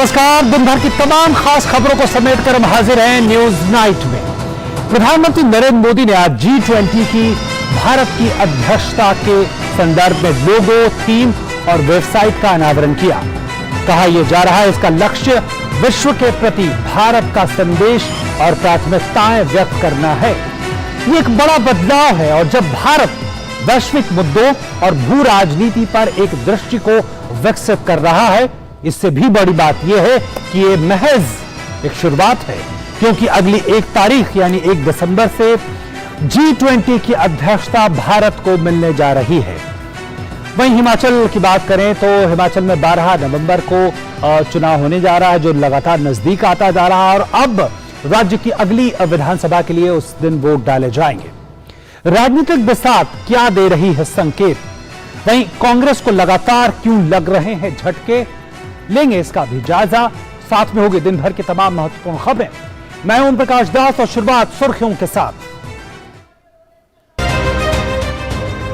नमस्कार। दिन भर की तमाम खास खबरों को समेटकर हम हाजिर हैं न्यूज नाइट में। प्रधानमंत्री नरेंद्र मोदी ने आज G20 की भारत की अध्यक्षता के संदर्भ में लोगो, थीम और वेबसाइट का अनावरण किया। कहा यह जा रहा है इसका लक्ष्य विश्व के प्रति भारत का संदेश और प्राथमिकताएं व्यक्त करना है। ये एक बड़ा बदलाव है और जब भारत वैश्विक मुद्दों और भू राजनीति पर एक दृष्टि को विकसित कर रहा है, इससे भी बड़ी बात यह है कि यह महज एक शुरुआत है, क्योंकि अगली 1 तारीख यानी 1 दिसंबर से G20 की अध्यक्षता भारत को मिलने जा रही है। वहीं हिमाचल की बात करें तो हिमाचल में 12 नवंबर को चुनाव होने जा रहा है, जो लगातार नजदीक आता जा रहा है और अब राज्य की अगली विधानसभा के लिए उस दिन वोट डाले जाएंगे। राजनीतिक बिसात क्या दे रही है संकेत? वहीं कांग्रेस को लगातार क्यों लग रहे हैं झटके? लेंगे इसका भी जायजा। साथ में होगी दिन भर की तमाम महत्वपूर्ण खबरें। मैं ओम प्रकाश दास और शुरुआत सुर्खियों के साथ।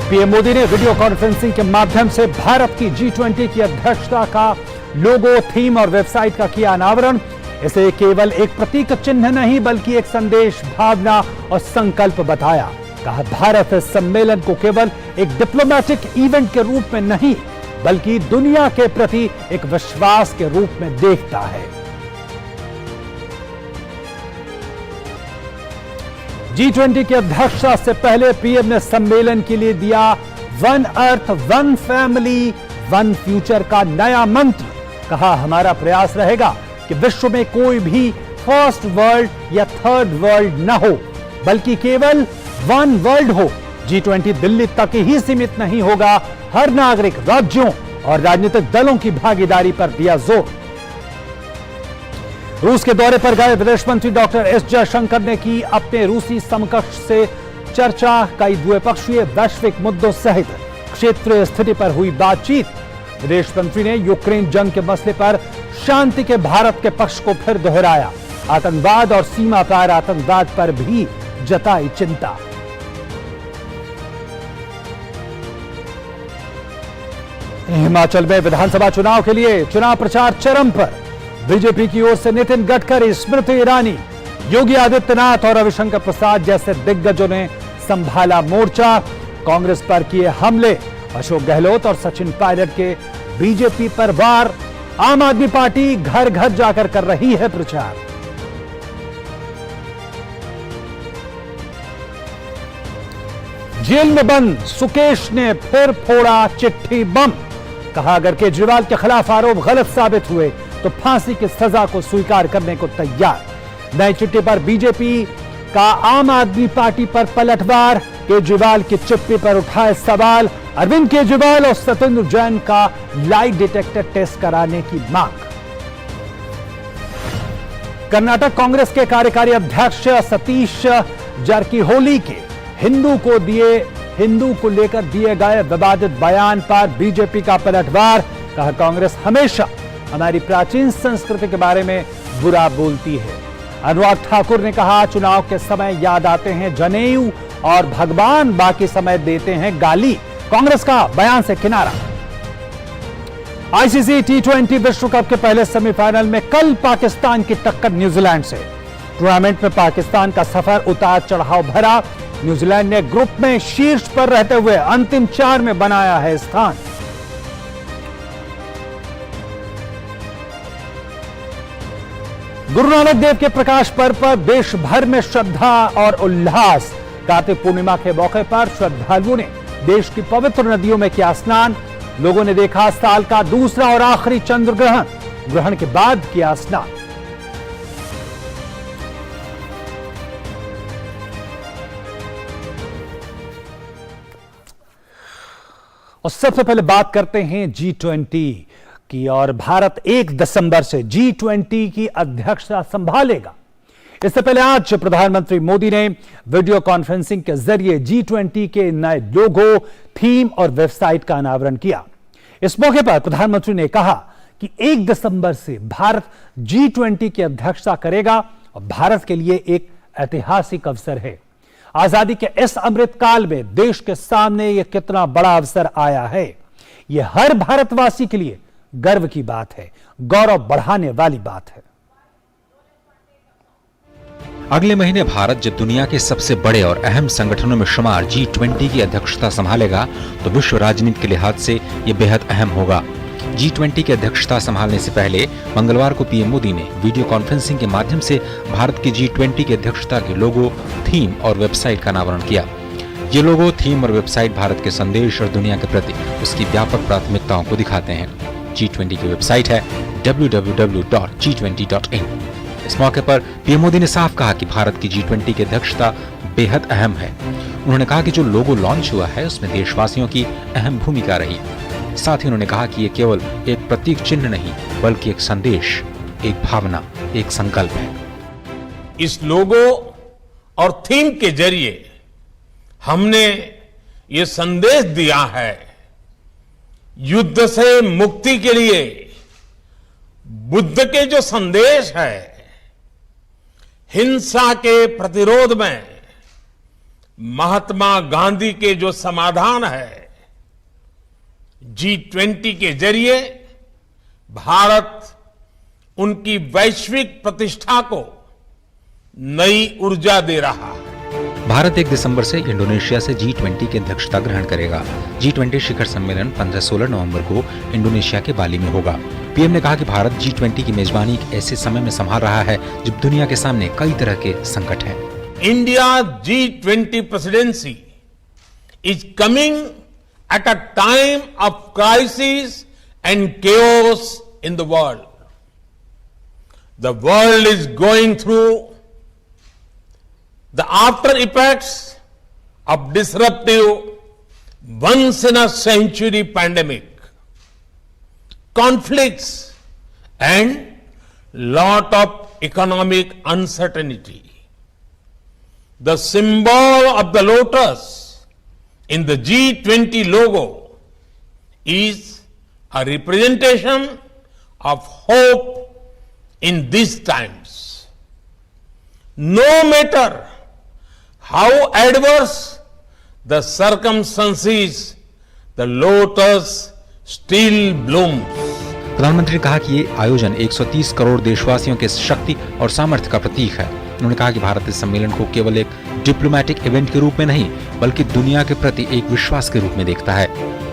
पीएम मोदी ने वीडियो कॉन्फ्रेंसिंग के माध्यम से भारत की G20 की अध्यक्षता का लोगो, थीम और वेबसाइट का किया अनावरण। इसे केवल एक प्रतीक चिन्ह नहीं बल्कि एक संदेश, भावना और संकल्प बताया। कहा भारत इस सम्मेलन को केवल एक डिप्लोमेटिक इवेंट के रूप में नहीं बल्कि दुनिया के प्रति एक विश्वास के रूप में देखता है। G20 की अध्यक्षता से पहले पीएम ने सम्मेलन के लिए दिया one earth, one family, one future का नया मंत्र। कहा हमारा प्रयास रहेगा कि विश्व में कोई भी फर्स्ट वर्ल्ड या थर्ड वर्ल्ड न हो बल्कि केवल वन वर्ल्ड हो। G20 दिल्ली तक ही सीमित नहीं होगा, हर नागरिक, राज्यों और राजनीतिक दलों की भागीदारी पर दिया जोर। रूस के दौरे पर गए विदेश मंत्री डॉक्टर एस जयशंकर ने की अपने रूसी समकक्ष से चर्चा। कई द्विपक्षीय वैश्विक मुद्दों सहित क्षेत्रीय स्थिति पर हुई बातचीत। विदेश मंत्री ने यूक्रेन जंग के मसले पर शांति के भारत के पक्ष को फिर दोहराया। आतंकवाद और सीमा पार आतंकवाद पर भी जताई चिंता। हिमाचल में विधानसभा चुनाव के लिए चुनाव प्रचार चरम पर। बीजेपी की ओर से नितिन गडकरी, स्मृति ईरानी, योगी आदित्यनाथ और रविशंकर प्रसाद जैसे दिग्गजों ने संभाला मोर्चा। कांग्रेस पर किए हमले। अशोक गहलोत और सचिन पायलट के बीजेपी पर वार। आम आदमी पार्टी घर घर जाकर कर रही है प्रचार। जेल में बंद सुकेश ने फिर फोड़ा चिट्ठी बम। कहा अगर केजरीवाल के खिलाफ आरोप गलत साबित हुए तो फांसी की सजा को स्वीकार करने को तैयार। नई चिट्ठी पर बीजेपी का आम आदमी पार्टी पर पलटवार। केजरीवाल की चिट्ठी पर उठाए सवाल। अरविंद केजरीवाल और सत्येंद्र जैन का लाई डिटेक्टर टेस्ट कराने की मांग। कर्नाटक कांग्रेस के कार्यकारी अध्यक्ष सतीश जारकिहोली के हिंदू को लेकर दिए गए विवादित बयान पर बीजेपी का पलटवार। कहा कांग्रेस हमेशा हमारी प्राचीन संस्कृति के बारे में बुरा बोलती है। अनुराग ठाकुर ने कहा चुनाव के समय याद आते हैं जनेऊ और भगवान, बाकी समय देते हैं गाली। कांग्रेस का बयान से किनारा। आईसीसी T20 विश्व कप के पहले सेमीफाइनल में कल पाकिस्तान की टक्कर न्यूजीलैंड से। टूर्नामेंट में पाकिस्तान का सफर उतार चढ़ाव भरा। न्यूजीलैंड ने ग्रुप में शीर्ष पर रहते हुए अंतिम 4 में बनाया है स्थान। गुरु नानक देव के प्रकाश पर्व पर देश भर में श्रद्धा और उल्लास। कार्तिक पूर्णिमा के मौके पर श्रद्धालुओं ने देश की पवित्र नदियों में किया स्नान। लोगों ने देखा साल का दूसरा और आखिरी चंद्र ग्रहण। ग्रहण के बाद किया स्नान। और सबसे पहले बात करते हैं G20 की और भारत 1 दिसंबर से G20 की अध्यक्षता संभालेगा। इससे पहले आज प्रधानमंत्री मोदी ने वीडियो कॉन्फ्रेंसिंग के जरिए G20 के नए लोगो, थीम और वेबसाइट का अनावरण किया। इस मौके पर प्रधानमंत्री ने कहा कि 1 दिसंबर से भारत G20 की अध्यक्षता करेगा और भारत के लिए एक ऐतिहासिक अवसर है। आजादी के इस अमृत काल में देश के सामने यह कितना बड़ा अवसर आया है, यह हर भारतवासी के लिए गर्व की बात है, गौरव बढ़ाने वाली बात है। अगले महीने भारत जब दुनिया के सबसे बड़े और अहम संगठनों में शुमार G20 की अध्यक्षता संभालेगा तो विश्व राजनीति के लिहाज से ये बेहद अहम होगा। G20 की अध्यक्षता संभालने से पहले मंगलवार को पीएम मोदी ने वीडियो कॉन्फ्रेंसिंग के माध्यम से भारत की G20 की अध्यक्षता के लोगो, थीम और वेबसाइट का अनावरण किया। ये लोगो, थीम और वेबसाइट भारत के संदेश और दुनिया के प्रति उसकी व्यापक प्राथमिकताओं को दिखाते हैं। G20 की वेबसाइट है www.g20.in। इस मौके पर पीएम मोदी ने साफ कहा कि भारत की G20 की अध्यक्षता बेहद अहम है। उन्होंने कहा कि जो लोगो लॉन्च हुआ है उसमें देशवासियों की अहम भूमिका रही। साथ ही उन्होंने कहा कि ये केवल एक प्रतीक चिन्ह नहीं बल्कि एक संदेश, एक भावना, एक संकल्प है। इस लोगो और थीम के जरिए हमने ये संदेश दिया है, युद्ध से मुक्ति के लिए बुद्ध के जो संदेश है, हिंसा के प्रतिरोध में महात्मा गांधी के जो समाधान है, G20 के जरिए भारत उनकी वैश्विक प्रतिष्ठा को नई ऊर्जा दे रहा है। भारत 1 दिसंबर से इंडोनेशिया से G20 की अध्यक्षता ग्रहण करेगा। G20 शिखर सम्मेलन 15-16 नवंबर को इंडोनेशिया के बाली में होगा। पीएम ने कहा कि भारत G20 की मेजबानी एक ऐसे समय में संभाल रहा है जब दुनिया के सामने कई तरह के संकट हैं। India G20 presidency is coming at a time of crisis and chaos in the world. The world is going through the after effects of disruptive, once in a century pandemic, conflicts and lot of economic uncertainty. The symbol of the lotus in the G20 logo is a representation of hope in these times. No matter how adverse the circumstances, the lotus still blooms. प्रधानमंत्री ने कहा कि ये आयोजन 130 करोड़ देशवासियों के शक्ति और सामर्थ्य का प्रतीक है। उन्होंने कहा कि भारत इस सम्मेलन को केवल एक डिप्लोमैटिक इवेंट के रूप में नहीं बल्कि दुनिया के प्रति एक विश्वास के रूप में देखता है।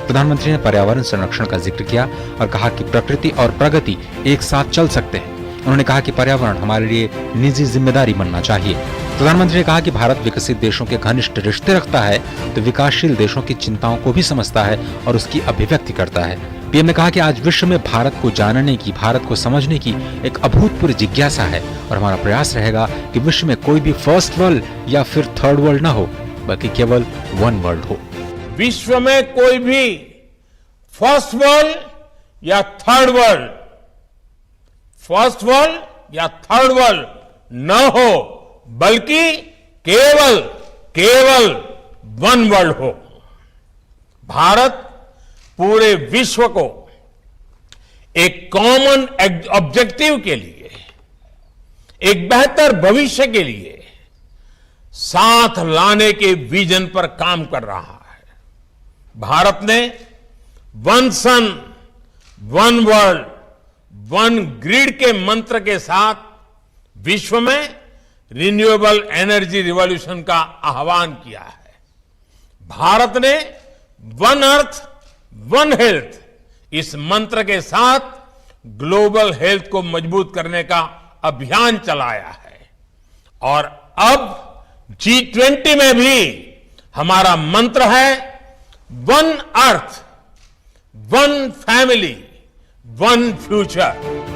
प्रधानमंत्री ने पर्यावरण संरक्षण का जिक्र किया और कहा कि प्रकृति और प्रगति एक साथ चल सकते हैं। उन्होंने कहा कि पर्यावरण हमारे लिए निजी जिम्मेदारी बनना चाहिए। प्रधानमंत्री ने कहा कि भारत विकसित देशों के घनिष्ठ रिश्ते रखता है तो विकासशील देशों की चिंताओं को भी समझता है और उसकी अभिव्यक्ति करता है। पीएम ने कहा कि आज विश्व में भारत को जानने की, भारत को समझने की एक अभूतपूर्व जिज्ञासा है और हमारा प्रयास रहेगा कि विश्व में कोई भी फर्स्ट वर्ल्ड या फिर थर्ड वर्ल्ड ना हो बल्कि केवल वन वर्ल्ड हो। विश्व में कोई भी फर्स्ट वर्ल्ड या थर्ड वर्ल्ड, फर्स्ट वर्ल्ड या थर्ड वर्ल्ड न हो बल्कि केवल वन वर्ल्ड हो। भारत पूरे विश्व को एक कॉमन ऑब्जेक्टिव के लिए, एक बेहतर भविष्य के लिए साथ लाने के विजन पर काम कर रहा है। भारत ने वन सन, वन वर्ल्ड, वन ग्रिड के मंत्र के साथ विश्व में रिन्यूएबल एनर्जी रिवॉल्यूशन का आह्वान किया है। भारत ने वन अर्थ, वन हेल्थ इस मंत्र के साथ ग्लोबल हेल्थ को मजबूत करने का अभियान चलाया है और अब G20 में भी हमारा मंत्र है one earth, one family, one future.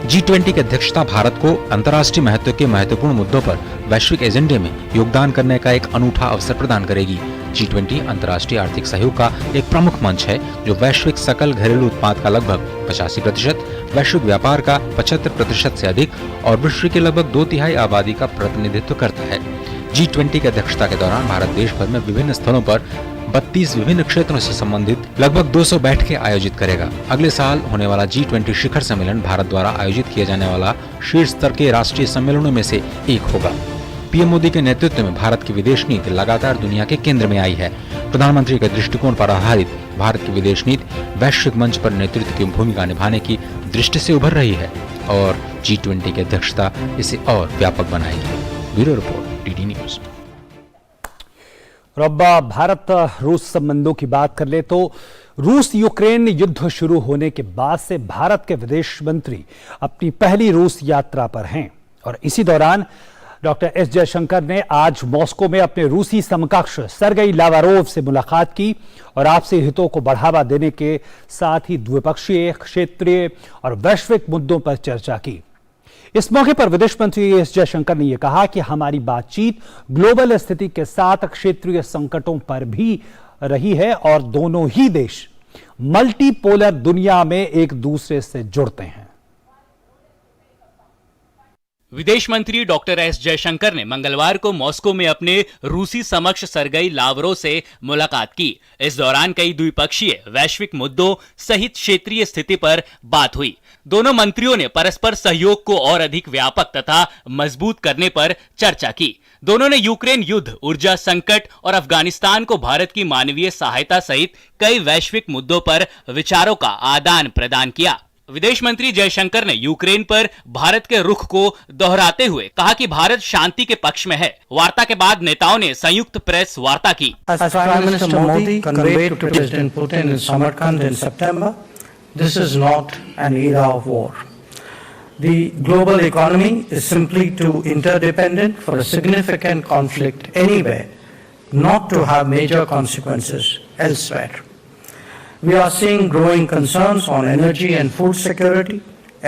G20 की अध्यक्षता भारत को अंतर्राष्ट्रीय महत्व के महत्वपूर्ण मुद्दों पर वैश्विक एजेंडे में योगदान करने का एक अनूठा अवसर प्रदान करेगी। G20 अंतर्राष्ट्रीय आर्थिक सहयोग का एक प्रमुख मंच है जो वैश्विक सकल घरेलू उत्पाद का लगभग 85%, वैश्विक व्यापार का 75% से अधिक और विश्व की लगभग 2/3 आबादी का प्रतिनिधित्व करता है। G20 की अध्यक्षता के दौरान भारत देश भर में विभिन्न स्थलों पर 32 विभिन्न क्षेत्रों से संबंधित लगभग 200 बैठकें आयोजित करेगा। अगले साल होने वाला G20 शिखर सम्मेलन भारत द्वारा आयोजित किया जाने वाला शीर्ष स्तर के राष्ट्रीय सम्मेलनों में से एक होगा। पीएम मोदी के नेतृत्व में भारत की विदेश नीति लगातार दुनिया के केंद्र में आई है। प्रधानमंत्री के दृष्टिकोण पर आधारित भारत की विदेश नीति वैश्विक मंच पर नेतृत्व की भूमिका निभाने की दृष्टि से उभर रही है और G20 की अध्यक्षता इसे और व्यापक बनाएगी। Bureau report, DD news. और अब भारत रूस संबंधों की बात कर ले तो रूस यूक्रेन युद्ध शुरू होने के बाद से भारत के विदेश मंत्री अपनी पहली रूस यात्रा पर हैं और इसी दौरान डॉक्टर एस जयशंकर ने आज मॉस्को में अपने रूसी समकक्ष सरगेई लावारोव से मुलाकात की और आपसी हितों को बढ़ावा देने के साथ ही द्विपक्षीय, क्षेत्रीय और वैश्विक मुद्दों पर चर्चा की। इस मौके पर विदेश मंत्री एस जयशंकर ने यह कहा कि हमारी बातचीत ग्लोबल स्थिति के साथ क्षेत्रीय संकटों पर भी रही है और दोनों ही देश मल्टीपोलर दुनिया में एक दूसरे से जुड़ते हैं। विदेश मंत्री डॉक्टर एस जयशंकर ने मंगलवार को मॉस्को में अपने रूसी समकक्ष सरगेई लावरोव से मुलाकात की। इस दौरान कई द्विपक्षीय, वैश्विक मुद्दों सहित क्षेत्रीय स्थिति पर बात हुई। दोनों मंत्रियों ने परस्पर सहयोग को और अधिक व्यापक तथा मजबूत करने पर चर्चा की। दोनों ने यूक्रेन युद्ध, ऊर्जा संकट और अफगानिस्तान को भारत की मानवीय सहायता सहित कई वैश्विक मुद्दों पर विचारों का आदान प्रदान किया। विदेश मंत्री जयशंकर ने यूक्रेन पर भारत के रुख को दोहराते हुए कहा कि भारत शांति के पक्ष में है। वार्ता के बाद नेताओं ने संयुक्त प्रेस वार्ता की। Prime Minister Modi conveyed to President Putin in Samarkand in September, this is not an era of war. The global economy is simply too interdependent for a significant conflict anywhere not to have major consequences elsewhere. We are seeing growing concerns on energy and food security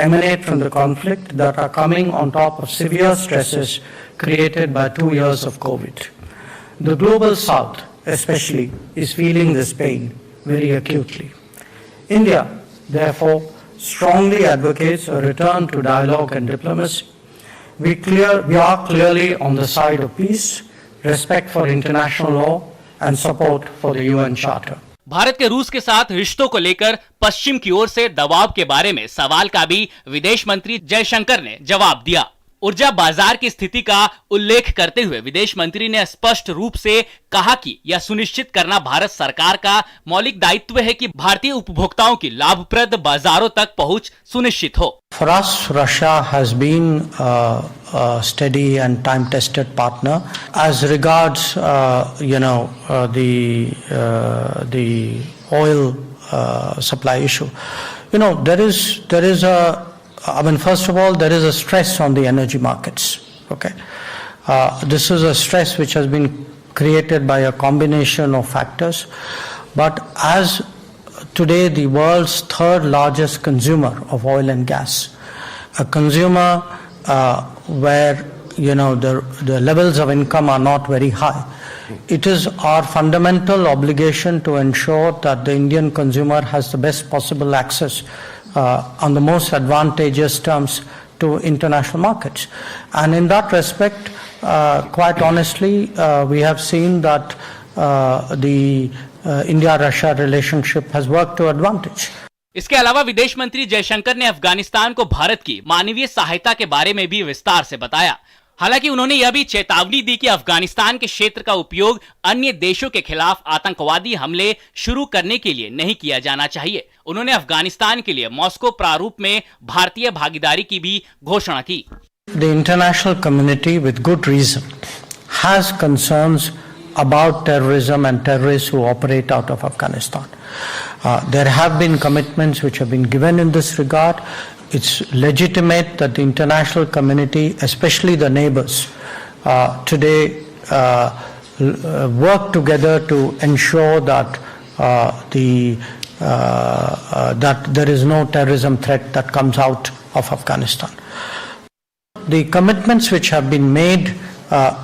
emanate from the conflict that are coming on top of severe stresses created by 2 years of COVID. The global south especially is feeling this pain very acutely. India, therefore, strongly advocates a return to dialogue and diplomacy. We are clearly on the side of peace, respect for international law and support for the UN Charter. Bharat के रूस के साथ रिश्तों को लेकर पश्चिम की ओर से दबाव के बारे में सवाल का भी विदेश मंत्री जयशंकर ने जवाब दिया। ऊर्जा बाजार की स्थिति का उल्लेख करते हुए विदेश मंत्री ने स्पष्ट रूप से कहा कि यह सुनिश्चित करना भारत सरकार का मौलिक दायित्व है कि भारतीय उपभोक्ताओं की लाभप्रद बाजारों तक पहुंच सुनिश्चित हो। For us, Russia has been a steady and time-tested partner as regards, the oil supply issue. First of all, there is a stress on the energy markets. Okay, this is a stress which has been created by a combination of factors. But as today the world's third largest consumer of oil and gas, a consumer where the levels of income are not very high, it is our fundamental obligation to ensure that the Indian consumer has the best possible access on the most advantageous terms to international markets. And in that respect, quite honestly, we have seen that the India-Russia relationship has worked to advantage. इसके अलावा विदेश मंत्री जयशंकर ने अफगानिस्तान को भारत की मानवीय सहायता के बारे में भी विस्तार से बताया। हालांकि उन्होंने यह भी चेतावनी दी कि अफगानिस्तान के क्षेत्र का उपयोग अन्य देशों के खिलाफ आतंकवादी हमले शुरू करने के लिए नहीं किया जाना चाहिए। उन्होंने अफगानिस्तान के लिए मॉस्को प्रारूप में भारतीय भागीदारी की भी घोषणा की। The international community with good reason has concerns about terrorism and terrorists who operate out of Afghanistan. There have been commitments which have been given in this regard. It's legitimate that the international community, especially the neighbors, today work together to ensure that that there is no terrorism threat that comes out of Afghanistan. The commitments which have been made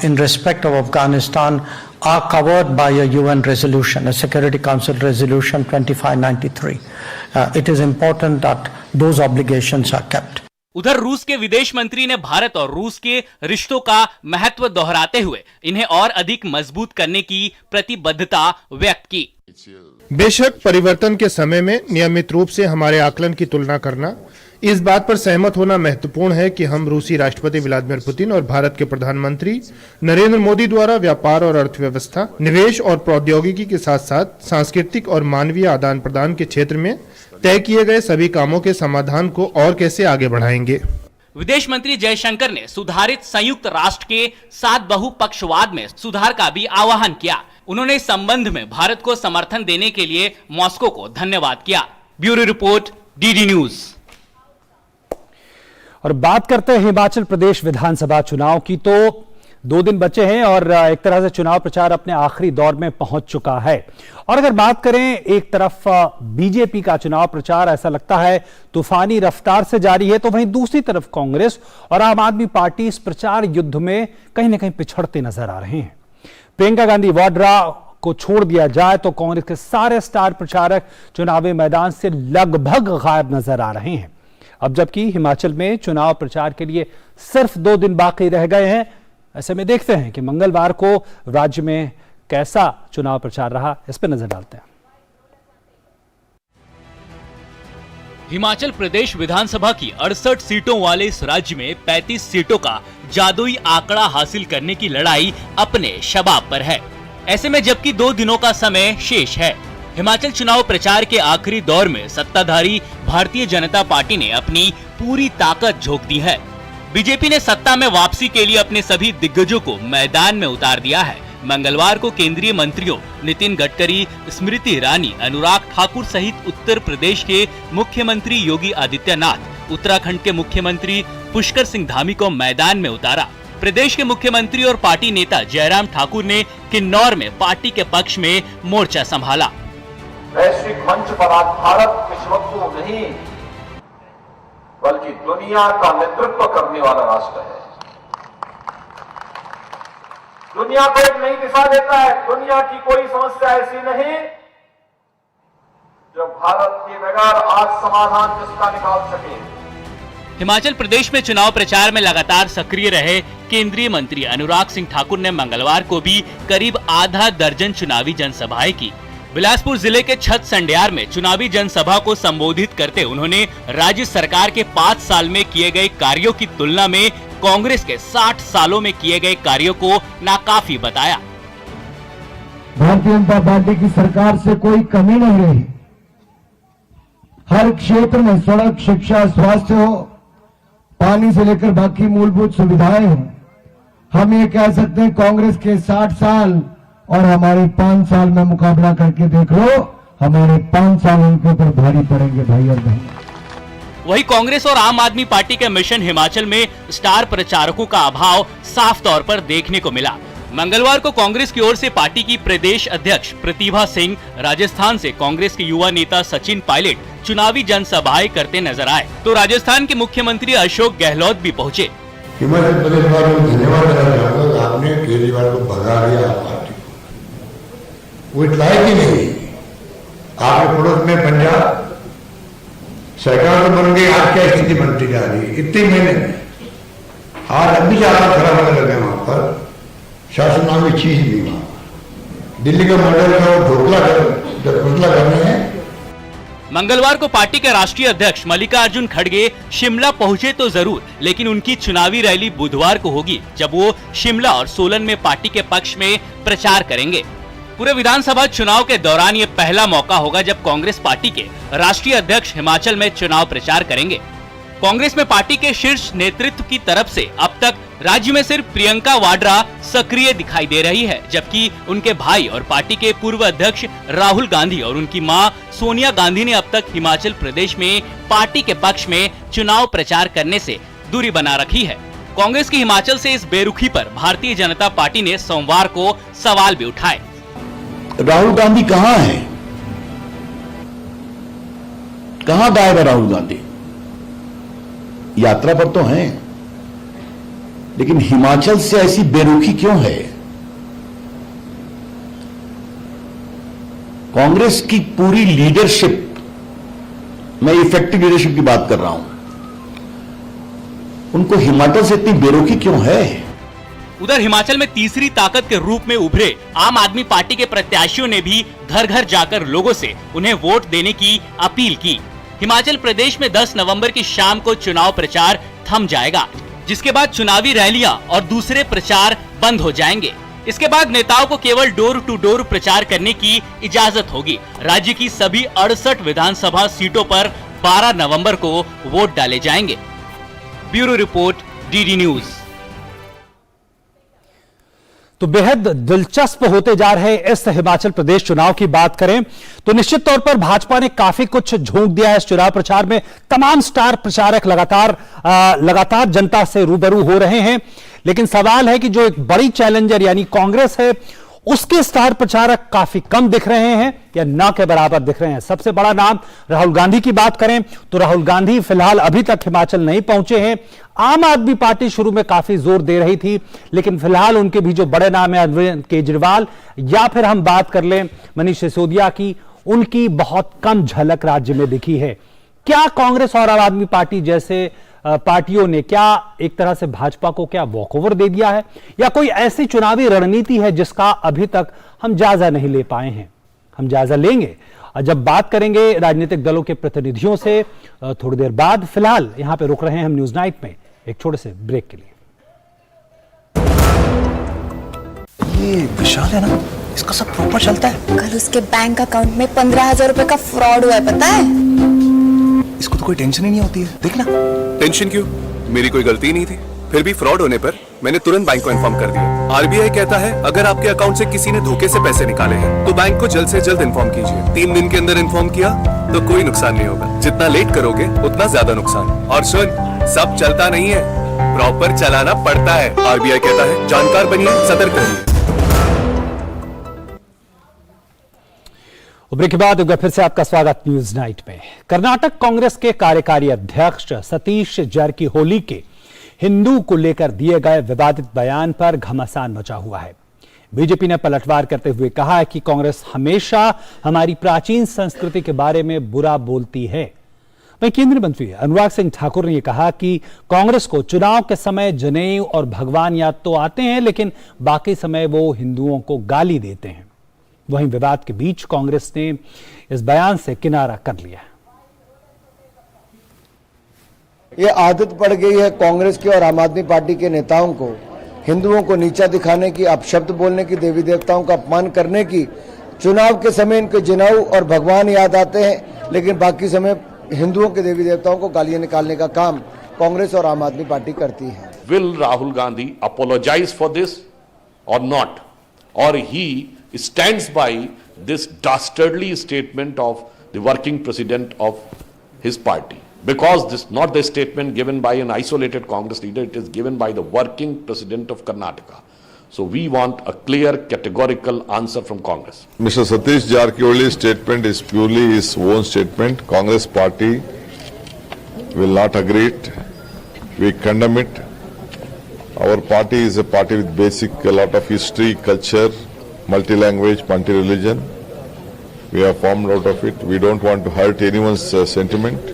in respect of Afghanistan are covered by a UN resolution, a Security Council resolution 2593. It is important that those obligations are kept. उधर रूस के विदेश मंत्री ने भारत और रूस के रिश्तों का महत्व दोहराते हुए इन्हें और अधिक मजबूत करने की प्रतिबद्धता व्यक्त की। बेशक परिवर्तन के समय में नियमित रूप से हमारे आकलन की तुलना करना इस बात पर सहमत होना महत्वपूर्ण है कि हम रूसी राष्ट्रपति व्लादिमीर पुतिन और भारत के प्रधानमंत्री नरेंद्र मोदी द्वारा व्यापार और अर्थव्यवस्था, निवेश और प्रौद्योगिकी के साथ साथ सांस्कृतिक और मानवीय आदान प्रदान के क्षेत्र में तय किए गए सभी कामों के समाधान को और कैसे आगे बढ़ाएंगे। विदेश मंत्री जयशंकर ने सुधारित संयुक्त राष्ट्र के 7 बहुपक्षवाद में सुधार का भी आह्वान किया। उन्होंने इस संबंध में भारत को समर्थन देने के लिए मॉस्को को धन्यवाद किया। Bureau report, DD news. और बात करते हैं हिमाचल प्रदेश विधानसभा चुनाव की, तो 2 दिन बचे हैं और एक तरह से चुनाव प्रचार अपने आखिरी दौर में पहुंच चुका है। और अगर बात करें, एक तरफ बीजेपी का चुनाव प्रचार ऐसा लगता है तूफानी रफ्तार से जारी है, तो वहीं दूसरी तरफ कांग्रेस और आम आदमी पार्टी इस प्रचार युद्ध में कहीं ना कहीं पिछड़ते नजर आ रहे हैं। प्रियंका गांधी वाड्रा को छोड़ दिया जाए तो कांग्रेस के सारे स्टार प्रचारक चुनावी मैदान से लगभग गायब नजर आ रहे हैं। अब जबकि हिमाचल में चुनाव प्रचार के लिए सिर्फ 2 दिन बाकी रह गए हैं, ऐसे में देखते हैं कि मंगलवार को राज्य में कैसा चुनाव प्रचार रहा, इस पर नजर डालते हैं। हिमाचल प्रदेश विधानसभा की 68 सीटों वाले इस राज्य में 35 सीटों का जादुई आंकड़ा हासिल करने की लड़ाई अपने शबाब पर है। ऐसे में जबकि 2 दिनों का समय शेष है, हिमाचल चुनाव प्रचार के आखिरी दौर में सत्ताधारी भारतीय जनता पार्टी ने अपनी पूरी ताकत झोंक दी है। बीजेपी ने सत्ता में वापसी के लिए अपने सभी दिग्गजों को मैदान में उतार दिया है। मंगलवार को केंद्रीय मंत्रियों नितिन गडकरी, स्मृति ईरानी, अनुराग ठाकुर सहित उत्तर प्रदेश के मुख्यमंत्री योगी आदित्यनाथ, उत्तराखंड के मुख्यमंत्री पुष्कर सिंह धामी को मैदान में उतारा। प्रदेश के मुख्यमंत्री और पार्टी नेता जयराम ठाकुर ने किन्नौर में पार्टी के पक्ष में मोर्चा संभाला। वैश्विक मंच पर आज भारत विश्वगुरु नहीं बल्कि दुनिया का नेतृत्व करने वाला राष्ट्र है। दुनिया को एक नई दिशा देता है। दुनिया की कोई समस्या ऐसी नहीं जो भारत के बगैर आज समाधान जिसका निकाल सके। हिमाचल प्रदेश में चुनाव प्रचार में लगातार सक्रिय रहे केंद्रीय मंत्री अनुराग सिंह ठाकुर ने मंगलवार को भी करीब आधा दर्जन चुनावी जनसभाएं की। बिलासपुर जिले के छत संडियार में चुनावी जनसभा को संबोधित करते उन्होंने राज्य सरकार के 5 साल में किए गए कार्यों की तुलना में कांग्रेस के 60 सालों में किए गए कार्यों को नाकाफी बताया। भारतीय जनता पार्टी की सरकार से कोई कमी नहीं रही। हर क्षेत्र में सड़क, शिक्षा, स्वास्थ्य हो, पानी से लेकर बाकी मूलभूत सुविधाएं हो। हम ये कह सकते हैं कांग्रेस के 60 साल और हमारे 5 साल में मुकाबला करके देख लो, हमारे 5 साल उनके ऊपर भारी पड़ेंगे भाई और बहन। वहीं कांग्रेस और आम आदमी पार्टी के मिशन हिमाचल में स्टार प्रचारकों का अभाव साफ तौर पर देखने को मिला। मंगलवार को कांग्रेस की ओर से पार्टी की प्रदेश अध्यक्ष प्रतिभा सिंह, राजस्थान से कांग्रेस के युवा नेता सचिन पायलट चुनावी जनसभाएं करते नजर आए, तो राजस्थान के मुख्यमंत्री अशोक गहलोत भी पहुंचे। हिमाचल प्रदेश वालों को धन्यवाद देना चाहूंगा, आपने केजरीवाल को भगा दिया। पार्टी वो ट्राई की नहीं। आपके पड़ोस में पंजाब सरकार तो बन गई, आज क्या स्थिति बनती जा रही है इतने महीने में। आज अभी ज्यादा खराब होने लगे वहां पर, शासन नाम की चीज नहीं वहां। दिल्ली का मॉडल का ढोकला करने हैं। मंगलवार को पार्टी के राष्ट्रीय अध्यक्ष मल्लिकार्जुन खड़गे शिमला पहुंचे तो जरूर, लेकिन उनकी चुनावी रैली बुधवार को होगी, जब वो शिमला और सोलन में पार्टी के पक्ष में प्रचार करेंगे। पूरे विधानसभा चुनाव के दौरान ये पहला मौका होगा जब कांग्रेस पार्टी के राष्ट्रीय अध्यक्ष हिमाचल में चुनाव प्रचार करेंगे। कांग्रेस में पार्टी के शीर्ष नेतृत्व की तरफ से अब तक राज्य में सिर्फ प्रियंका वाड्रा सक्रिय दिखाई दे रही है, जबकि उनके भाई और पार्टी के पूर्व अध्यक्ष राहुल गांधी और उनकी मां सोनिया गांधी ने अब तक हिमाचल प्रदेश में पार्टी के पक्ष में चुनाव प्रचार करने से दूरी बना रखी है। कांग्रेस की हिमाचल से इस बेरुखी पर भारतीय जनता पार्टी ने सोमवार को सवाल भी उठाए। राहुल गांधी कहां है? कहां गायब है राहुल गांधी? यात्रा पर तो हैं, लेकिन हिमाचल से ऐसी बेरुखी क्यों है? कांग्रेस की पूरी लीडरशिप, मैं इफेक्टिव लीडरशिप की बात कर रहा हूं, उनको हिमाचल से इतनी बेरुखी क्यों है? उधर हिमाचल में तीसरी ताकत के रूप में उभरे आम आदमी पार्टी के प्रत्याशियों ने भी घर घर जाकर लोगों से उन्हें वोट देने की अपील की। हिमाचल प्रदेश में 10 नवंबर की शाम को चुनाव प्रचार थम जाएगा, जिसके बाद चुनावी रैलियां और दूसरे प्रचार बंद हो जाएंगे। इसके बाद नेताओं को केवल डोर टू डोर प्रचार करने की इजाजत होगी। राज्य की सभी 68 विधानसभा सीटों पर 12 नवंबर को वोट डाले जाएंगे। Bureau report, DD news. तो बेहद दिलचस्प होते जा रहे इस हिमाचल प्रदेश चुनाव की बात करें तो निश्चित तौर पर भाजपा ने काफी कुछ झोंक दिया है इस चुनाव प्रचार में। तमाम स्टार प्रचारक लगातार जनता से रूबरू हो रहे हैं, लेकिन सवाल है कि जो एक बड़ी चैलेंजर यानी कांग्रेस है, उसके स्टार प्रचारक काफी कम दिख रहे हैं या ना के बराबर दिख रहे हैं। सबसे बड़ा नाम राहुल गांधी की बात करें तो राहुल गांधी फिलहाल अभी तक हिमाचल नहीं पहुंचे हैं। आम आदमी पार्टी शुरू में काफी जोर दे रही थी, लेकिन फिलहाल उनके भी जो बड़े नाम है अरविंद केजरीवाल या फिर हम बात कर लें मनीष सिसोदिया की, उनकी बहुत कम झलक राज्य में दिखी है। क्या कांग्रेस और आम आदमी पार्टी जैसे पार्टियों ने क्या एक तरह से भाजपा को क्या वॉकओवर दे दिया है, या कोई ऐसी चुनावी रणनीति है जिसका अभी तक हम जायजा नहीं ले पाए हैं? हम जायजा लेंगे और जब बात करेंगे राजनीतिक दलों के प्रतिनिधियों से थोड़ी देर बाद। फिलहाल यहां पे रुक रहे हैं हम न्यूज नाइट में एक छोटे से ब्रेक के लिए। ये विशाल है ना, इसका सब प्रॉपर चलता है। कल उसके बैंक अकाउंट में 15,000 रुपए का फ्रॉड हुआ है, पता है? इसको तो कोई टेंशन ही नहीं होती है, देखना। टेंशन क्यों? मेरी कोई गलती नहीं थी। फिर भी फ्रॉड होने पर मैंने तुरंत बैंक को इन्फॉर्म कर दिया। आरबीआई कहता है अगर आपके अकाउंट से किसी ने धोखे से पैसे निकाले हैं तो बैंक को जल्द से जल्द इन्फॉर्म कीजिए। 3 दिन के अंदर इन्फॉर्म किया तो कोई नुकसान नहीं होगा। जितना लेट करोगे उतना ज्यादा नुकसान। और सुन, सब चलता नहीं है, प्रॉपर चलाना पड़ता है। आरबीआई कहता है जानकार बनिए, सतर्क रहिए। ब्रेक के बाद एक बार फिर से आपका स्वागत न्यूज नाइट में। कर्नाटक कांग्रेस के कार्यकारी अध्यक्ष सतीश जारकीहोली के हिंदू को लेकर दिए गए विवादित बयान पर घमासान मचा हुआ है। बीजेपी ने पलटवार करते हुए कहा है कि कांग्रेस हमेशा हमारी प्राचीन संस्कृति के बारे में बुरा बोलती है। वहीं केंद्रीय मंत्री अनुराग सिंह ठाकुर ने यह कहा कि कांग्रेस को चुनाव के समय जनेऊ और भगवान याद तो आते हैं, लेकिन बाकी समय वो हिंदुओं को गाली देते हैं। वहीं विवाद के बीच कांग्रेस ने इस बयान से किनारा कर लिया। ये आदत पड़ गई है कांग्रेस के और आम आदमी पार्टी के नेताओं को हिंदुओं को नीचा दिखाने की, अपशब्द बोलने की, देवी देवताओं का अपमान करने की। चुनाव के समय इनके जनेऊ और भगवान याद आते हैं, लेकिन बाकी समय हिंदुओं के देवी देवताओं को गालियां निकालने का काम कांग्रेस और आम आदमी पार्टी करती है। Will Rahul Gandhi apologize for this or not? Or he stands by this dastardly statement of the working president of his party? Because this is not the statement given by an isolated Congress leader, it is given by the working president of Karnataka. So we want a clear, categorical answer from Congress. Mr. Satish Jarakiholi's statement is purely his own statement. Congress party will not agree it. We condemn it. Our party is a party with a lot of history, culture, multi-language, multi-religion. We are formed out of it. We don't want to hurt anyone's sentiment.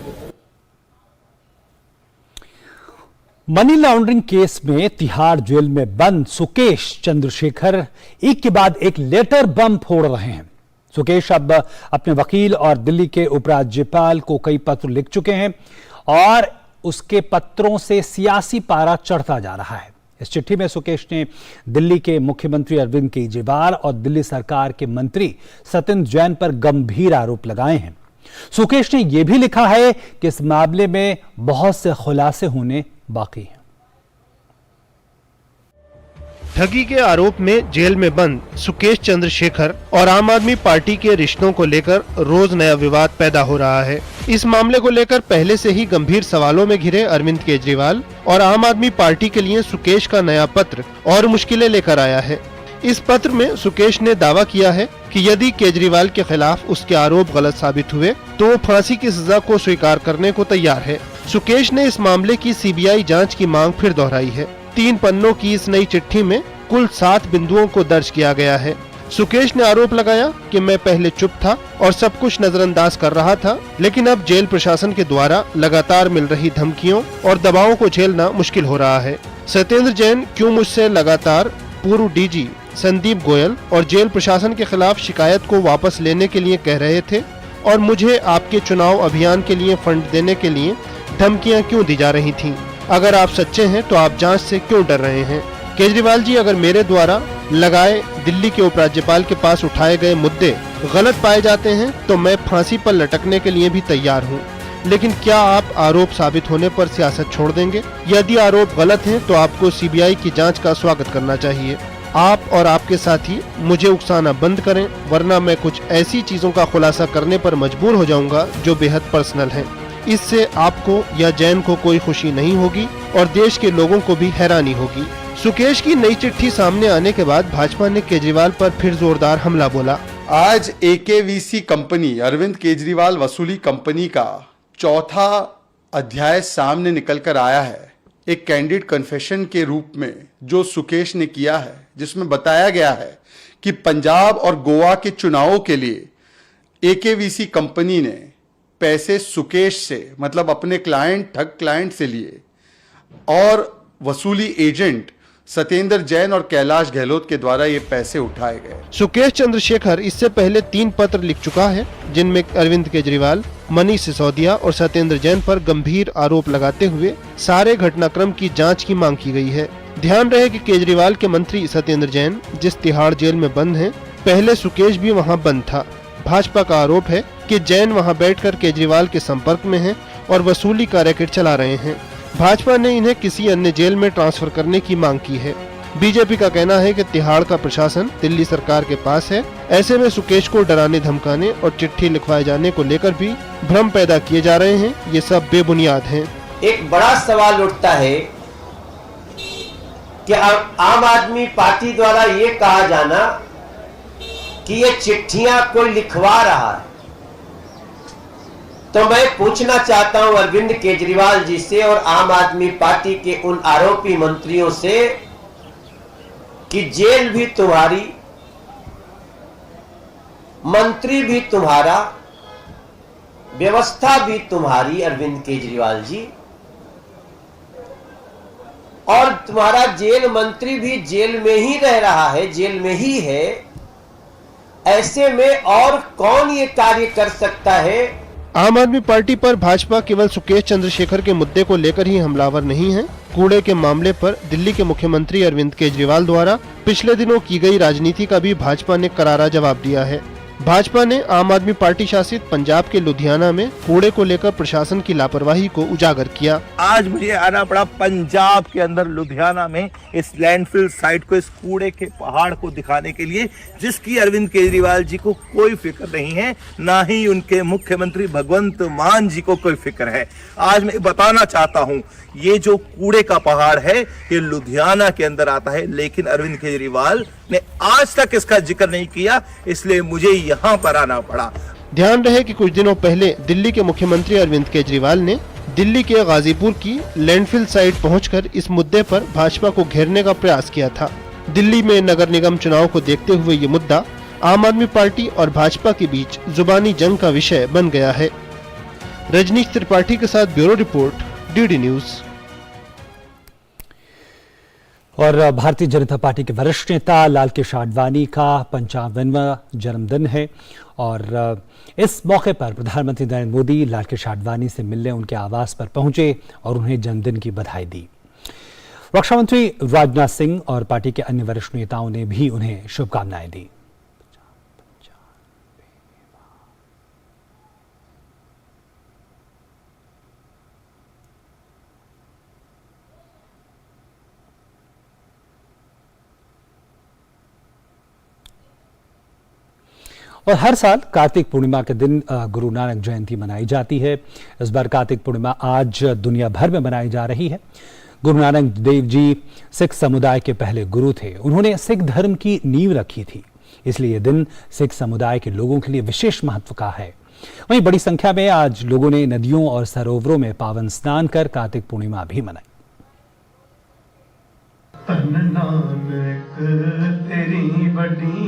Money laundering case में Tihar jail में बंद सुकेश चंद्रशेखर एक के बाद एक letter बम फोड़ रहे हैं। सुकेश अब अपने वकील और दिल्ली के उपराज्यपाल को कई पत्र लिख चुके हैं और उसके पत्रों से सियासी पारा चढ़ता जा रहा है। इस चिट्ठी में सुकेश ने दिल्ली के मुख्यमंत्री अरविंद केजरीवाल और दिल्ली सरकार के मंत्री सत्येंद्र जैन पर गंभीर आरोप लगाए हैं। सुकेश ने यह भी लिखा है कि इस मामले में बहुत से खुलासे होने बाकी है। ठगी के आरोप में जेल में बंद सुकेश चंद्रशेखर और आम आदमी पार्टी के रिश्तों को लेकर रोज नया विवाद पैदा हो रहा है। इस मामले को लेकर पहले से ही गंभीर सवालों में घिरे अरविंद केजरीवाल और आम आदमी पार्टी के लिए सुकेश का नया पत्र और मुश्किलें लेकर आया है। इस पत्र में सुकेश ने दावा किया है कि यदि केजरीवाल के खिलाफ उसके आरोप गलत साबित हुए तो वो फांसी की सजा को स्वीकार करने को तैयार है। सुकेश ने इस मामले की सीबीआई जांच की मांग फिर दोहराई है। 3 पन्नों की इस नई चिट्ठी में कुल 7 बिंदुओं को दर्ज किया गया है। सुकेश ने आरोप लगाया कि मैं पहले चुप था और सब कुछ नजरअंदाज कर रहा था, लेकिन अब जेल प्रशासन के द्वारा लगातार मिल रही धमकियों और दबावों को झेलना मुश्किल हो रहा है। सत्येंद्र जैन क्यों मुझसे लगातार पूर्व डीजी संदीप गोयल और जेल प्रशासन के खिलाफ शिकायत को वापस लेने के लिए कह रहे थे और मुझे आपके चुनाव अभियान के लिए फंड देने के लिए धमकियां क्यों दी जा रही थीं? अगर आप सच्चे हैं तो आप जांच से क्यों डर रहे हैं? केजरीवाल जी, अगर मेरे द्वारा लगाए दिल्ली के उपराज्यपाल के पास उठाए गए मुद्दे गलत पाए जाते हैं तो मैं फांसी पर लटकने के लिए भी तैयार हूं। लेकिन क्या आप आरोप साबित होने पर सियासत छोड़ देंगे? यदि आरोप गलत हैं तो आपको सीबीआई की जांच का स्वागत करना चाहिए। आप और आपके साथी मुझे उकसाना बंद करें, वरना मैं कुछ ऐसी चीजों का खुलासा करने पर मजबूर हो जाऊंगा जो बेहद पर्सनल हैं। इससे आपको या जैन को कोई खुशी नहीं होगी और देश के लोगों को भी हैरानी होगी। सुकेश की नई चिट्ठी सामने आने के बाद भाजपा ने केजरीवाल पर फिर जोरदार हमला बोला। आज एकेवीसी कंपनी, अरविंद केजरीवाल वसूली कंपनी का चौथा अध्याय सामने निकलकर आया है, एक कैंडिड कन्फेशन के रूप में जो सुकेश ने किया है, जिसमें बताया गया है कि पंजाब और गोवा के चुनावों के लिए एकेवीसी कंपनी ने पैसे सुकेश से, मतलब अपने क्लाइंट, ठग क्लाइंट से लिए और वसूली एजेंट सत्येंद्र जैन और कैलाश गहलोत के द्वारा ये पैसे उठाए गए। सुकेश चंद्रशेखर इससे पहले 3 पत्र लिख चुका है, जिनमें अरविंद केजरीवाल, मनीष सिसोदिया और सत्येंद्र जैन पर गंभीर आरोप लगाते हुए सारे घटनाक्रम की जांच की मांग की गई है। ध्यान रहे कि केजरीवाल के मंत्री सत्येंद्र जैन जिस तिहाड़ जेल में बंद हैं, पहले सुकेश भी वहां बंद था। भाजपा का आरोप है कि जैन वहां बैठकर केजरीवाल के संपर्क में हैं और वसूली का रैकेट चला रहे हैं। भाजपा ने इन्हें किसी अन्य जेल में ट्रांसफर करने की मांग की है। बीजेपी का कहना है कि तिहाड़ का प्रशासन दिल्ली सरकार के पास है। ऐसे में सुकेश को डराने, धमकाने और चिट्ठी लिखवाए जाने को लेकर भी भ्रम पैदा किए जा रहे हैं। ये सब बेबुनियाद हैं। एक बड़ा सवाल उठता है कि आम आदमी पार्टी द्वारा ये कहा जाना कि ये चिट्ठियां कोई लिखवा रहा है, तो मैं पूछना चाहता हूं अरविंद केजरीवाल जी से और आम आदमी पार्टी के उन आरोपी मंत्रियों से कि जेल भी तुम्हारी, मंत्री भी तुम्हारा, व्यवस्था भी तुम्हारी अरविंद केजरीवाल जी, और तुम्हारा जेल मंत्री भी जेल में ही रह रहा है, जेल में ही है। ऐसे में और कौन ये कार्य कर सकता है? आम आदमी पार्टी पर भाजपा केवल सुकेश चंद्रशेखर के मुद्दे को लेकर ही हमलावर नहीं है। कूड़े के मामले पर दिल्ली के मुख्यमंत्री अरविंद केजरीवाल द्वारा पिछले दिनों की गई राजनीति का भी भाजपा ने करारा जवाब दिया है। भाजपा ने आम आदमी पार्टी शासित पंजाब के लुधियाना में कूड़े को लेकर प्रशासन की लापरवाही को उजागर किया। आज मुझे आना पड़ा पंजाब के अंदर लुधियाना में इस लैंडफिल साइट को, इस कूड़े के पहाड़ को दिखाने के लिए, जिसकी अरविंद केजरीवाल जी को कोई फिक्र नहीं है, ना ही उनके मुख्यमंत्री भगवंत मान जी को कोई फिक्र है। आज मैं बताना चाहता हूँ, ये जो कूड़े का पहाड़ है ये लुधियाना के अंदर आता है, लेकिन अरविंद केजरीवाल ने आज तक इसका जिक्र नहीं किया, इसलिए मुझे यहाँ पर आना पड़ा। ध्यान रहे कि कुछ दिनों पहले दिल्ली के मुख्यमंत्री अरविंद केजरीवाल ने दिल्ली के गाजीपुर की लैंडफिल साइट पहुंचकर इस मुद्दे पर भाजपा को घेरने का प्रयास किया था। दिल्ली में नगर निगम चुनाव को देखते हुए ये मुद्दा आम आदमी पार्टी और भाजपा के बीच जुबानी जंग का विषय बन गया है। रजनीश त्रिपाठी के साथ ब्यूरो रिपोर्ट, डीडी न्यूज। और भारतीय जनता पार्टी के वरिष्ठ नेता लाल कृष्ण आडवाणी का 55वां जन्मदिन है और इस मौके पर प्रधानमंत्री नरेंद्र मोदी लाल कृष्ण आडवाणी से मिलने उनके आवास पर पहुंचे और उन्हें जन्मदिन की बधाई दी। रक्षा मंत्री राजनाथ सिंह और पार्टी के अन्य वरिष्ठ नेताओं ने भी उन्हें शुभकामनाएं दी। और हर साल कार्तिक पूर्णिमा के दिन गुरु नानक जयंती मनाई जाती है। इस बार कार्तिक पूर्णिमा आज दुनिया भर में मनाई जा रही है। गुरु नानक देव जी सिख समुदाय के पहले गुरु थे। उन्होंने सिख धर्म की नींव रखी थी, इसलिए यह दिन सिख समुदाय के लोगों के लिए विशेष महत्व का है। वहीं बड़ी संख्या में आज लोगों ने नदियों और सरोवरों में पावन स्नान कर कार्तिक पूर्णिमा भी मनाई। तेरी बड़ी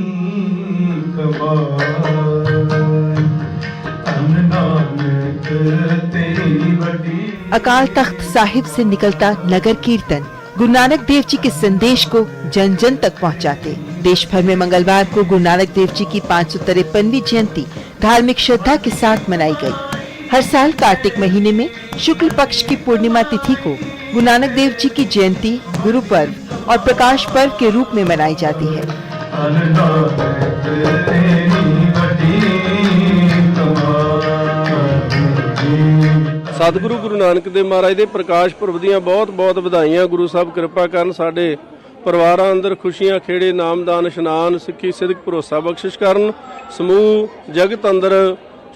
अकाल तख्त साहिब से निकलता नगर कीर्तन गुरु नानक देव जी के संदेश को जन जन तक पहुंचाते। देश भर में मंगलवार को गुरु नानक देव जी की 553वीं जयंती धार्मिक श्रद्धा के साथ मनाई गई। हर साल कार्तिक महीने में शुक्ल पक्ष की पूर्णिमा तिथि को गुरु नानक देव जी की जयंती, गुरु पर्व और प्रकाश पर्व के रूप में मनाई जाती है। सतगुरु गुरु नानक देव महाराज ਦੇ ਪ੍ਰਕਾਸ਼ ਪੁਰਬ ਦੀਆਂ ਬਹੁਤ ਵਧਾਈਆਂ। ਗੁਰੂ ਸਾਹਿਬ ਕਿਰਪਾ ਕਰਨ, ਸਾਡੇ ਪਰਿਵਾਰਾਂ ਅੰਦਰ ਖੁਸ਼ੀਆਂ ਖੇੜੇ, ਨਾਮਦਾਨ, ਇਸ਼ਨਾਨ, ਸਿੱਖੀ ਸਿਦਕ, ਭਰੋਸਾ ਬਖਸ਼ਿਸ਼ ਕਰਨ। ਸਮੂਹ ਜਗਤ ਅੰਦਰ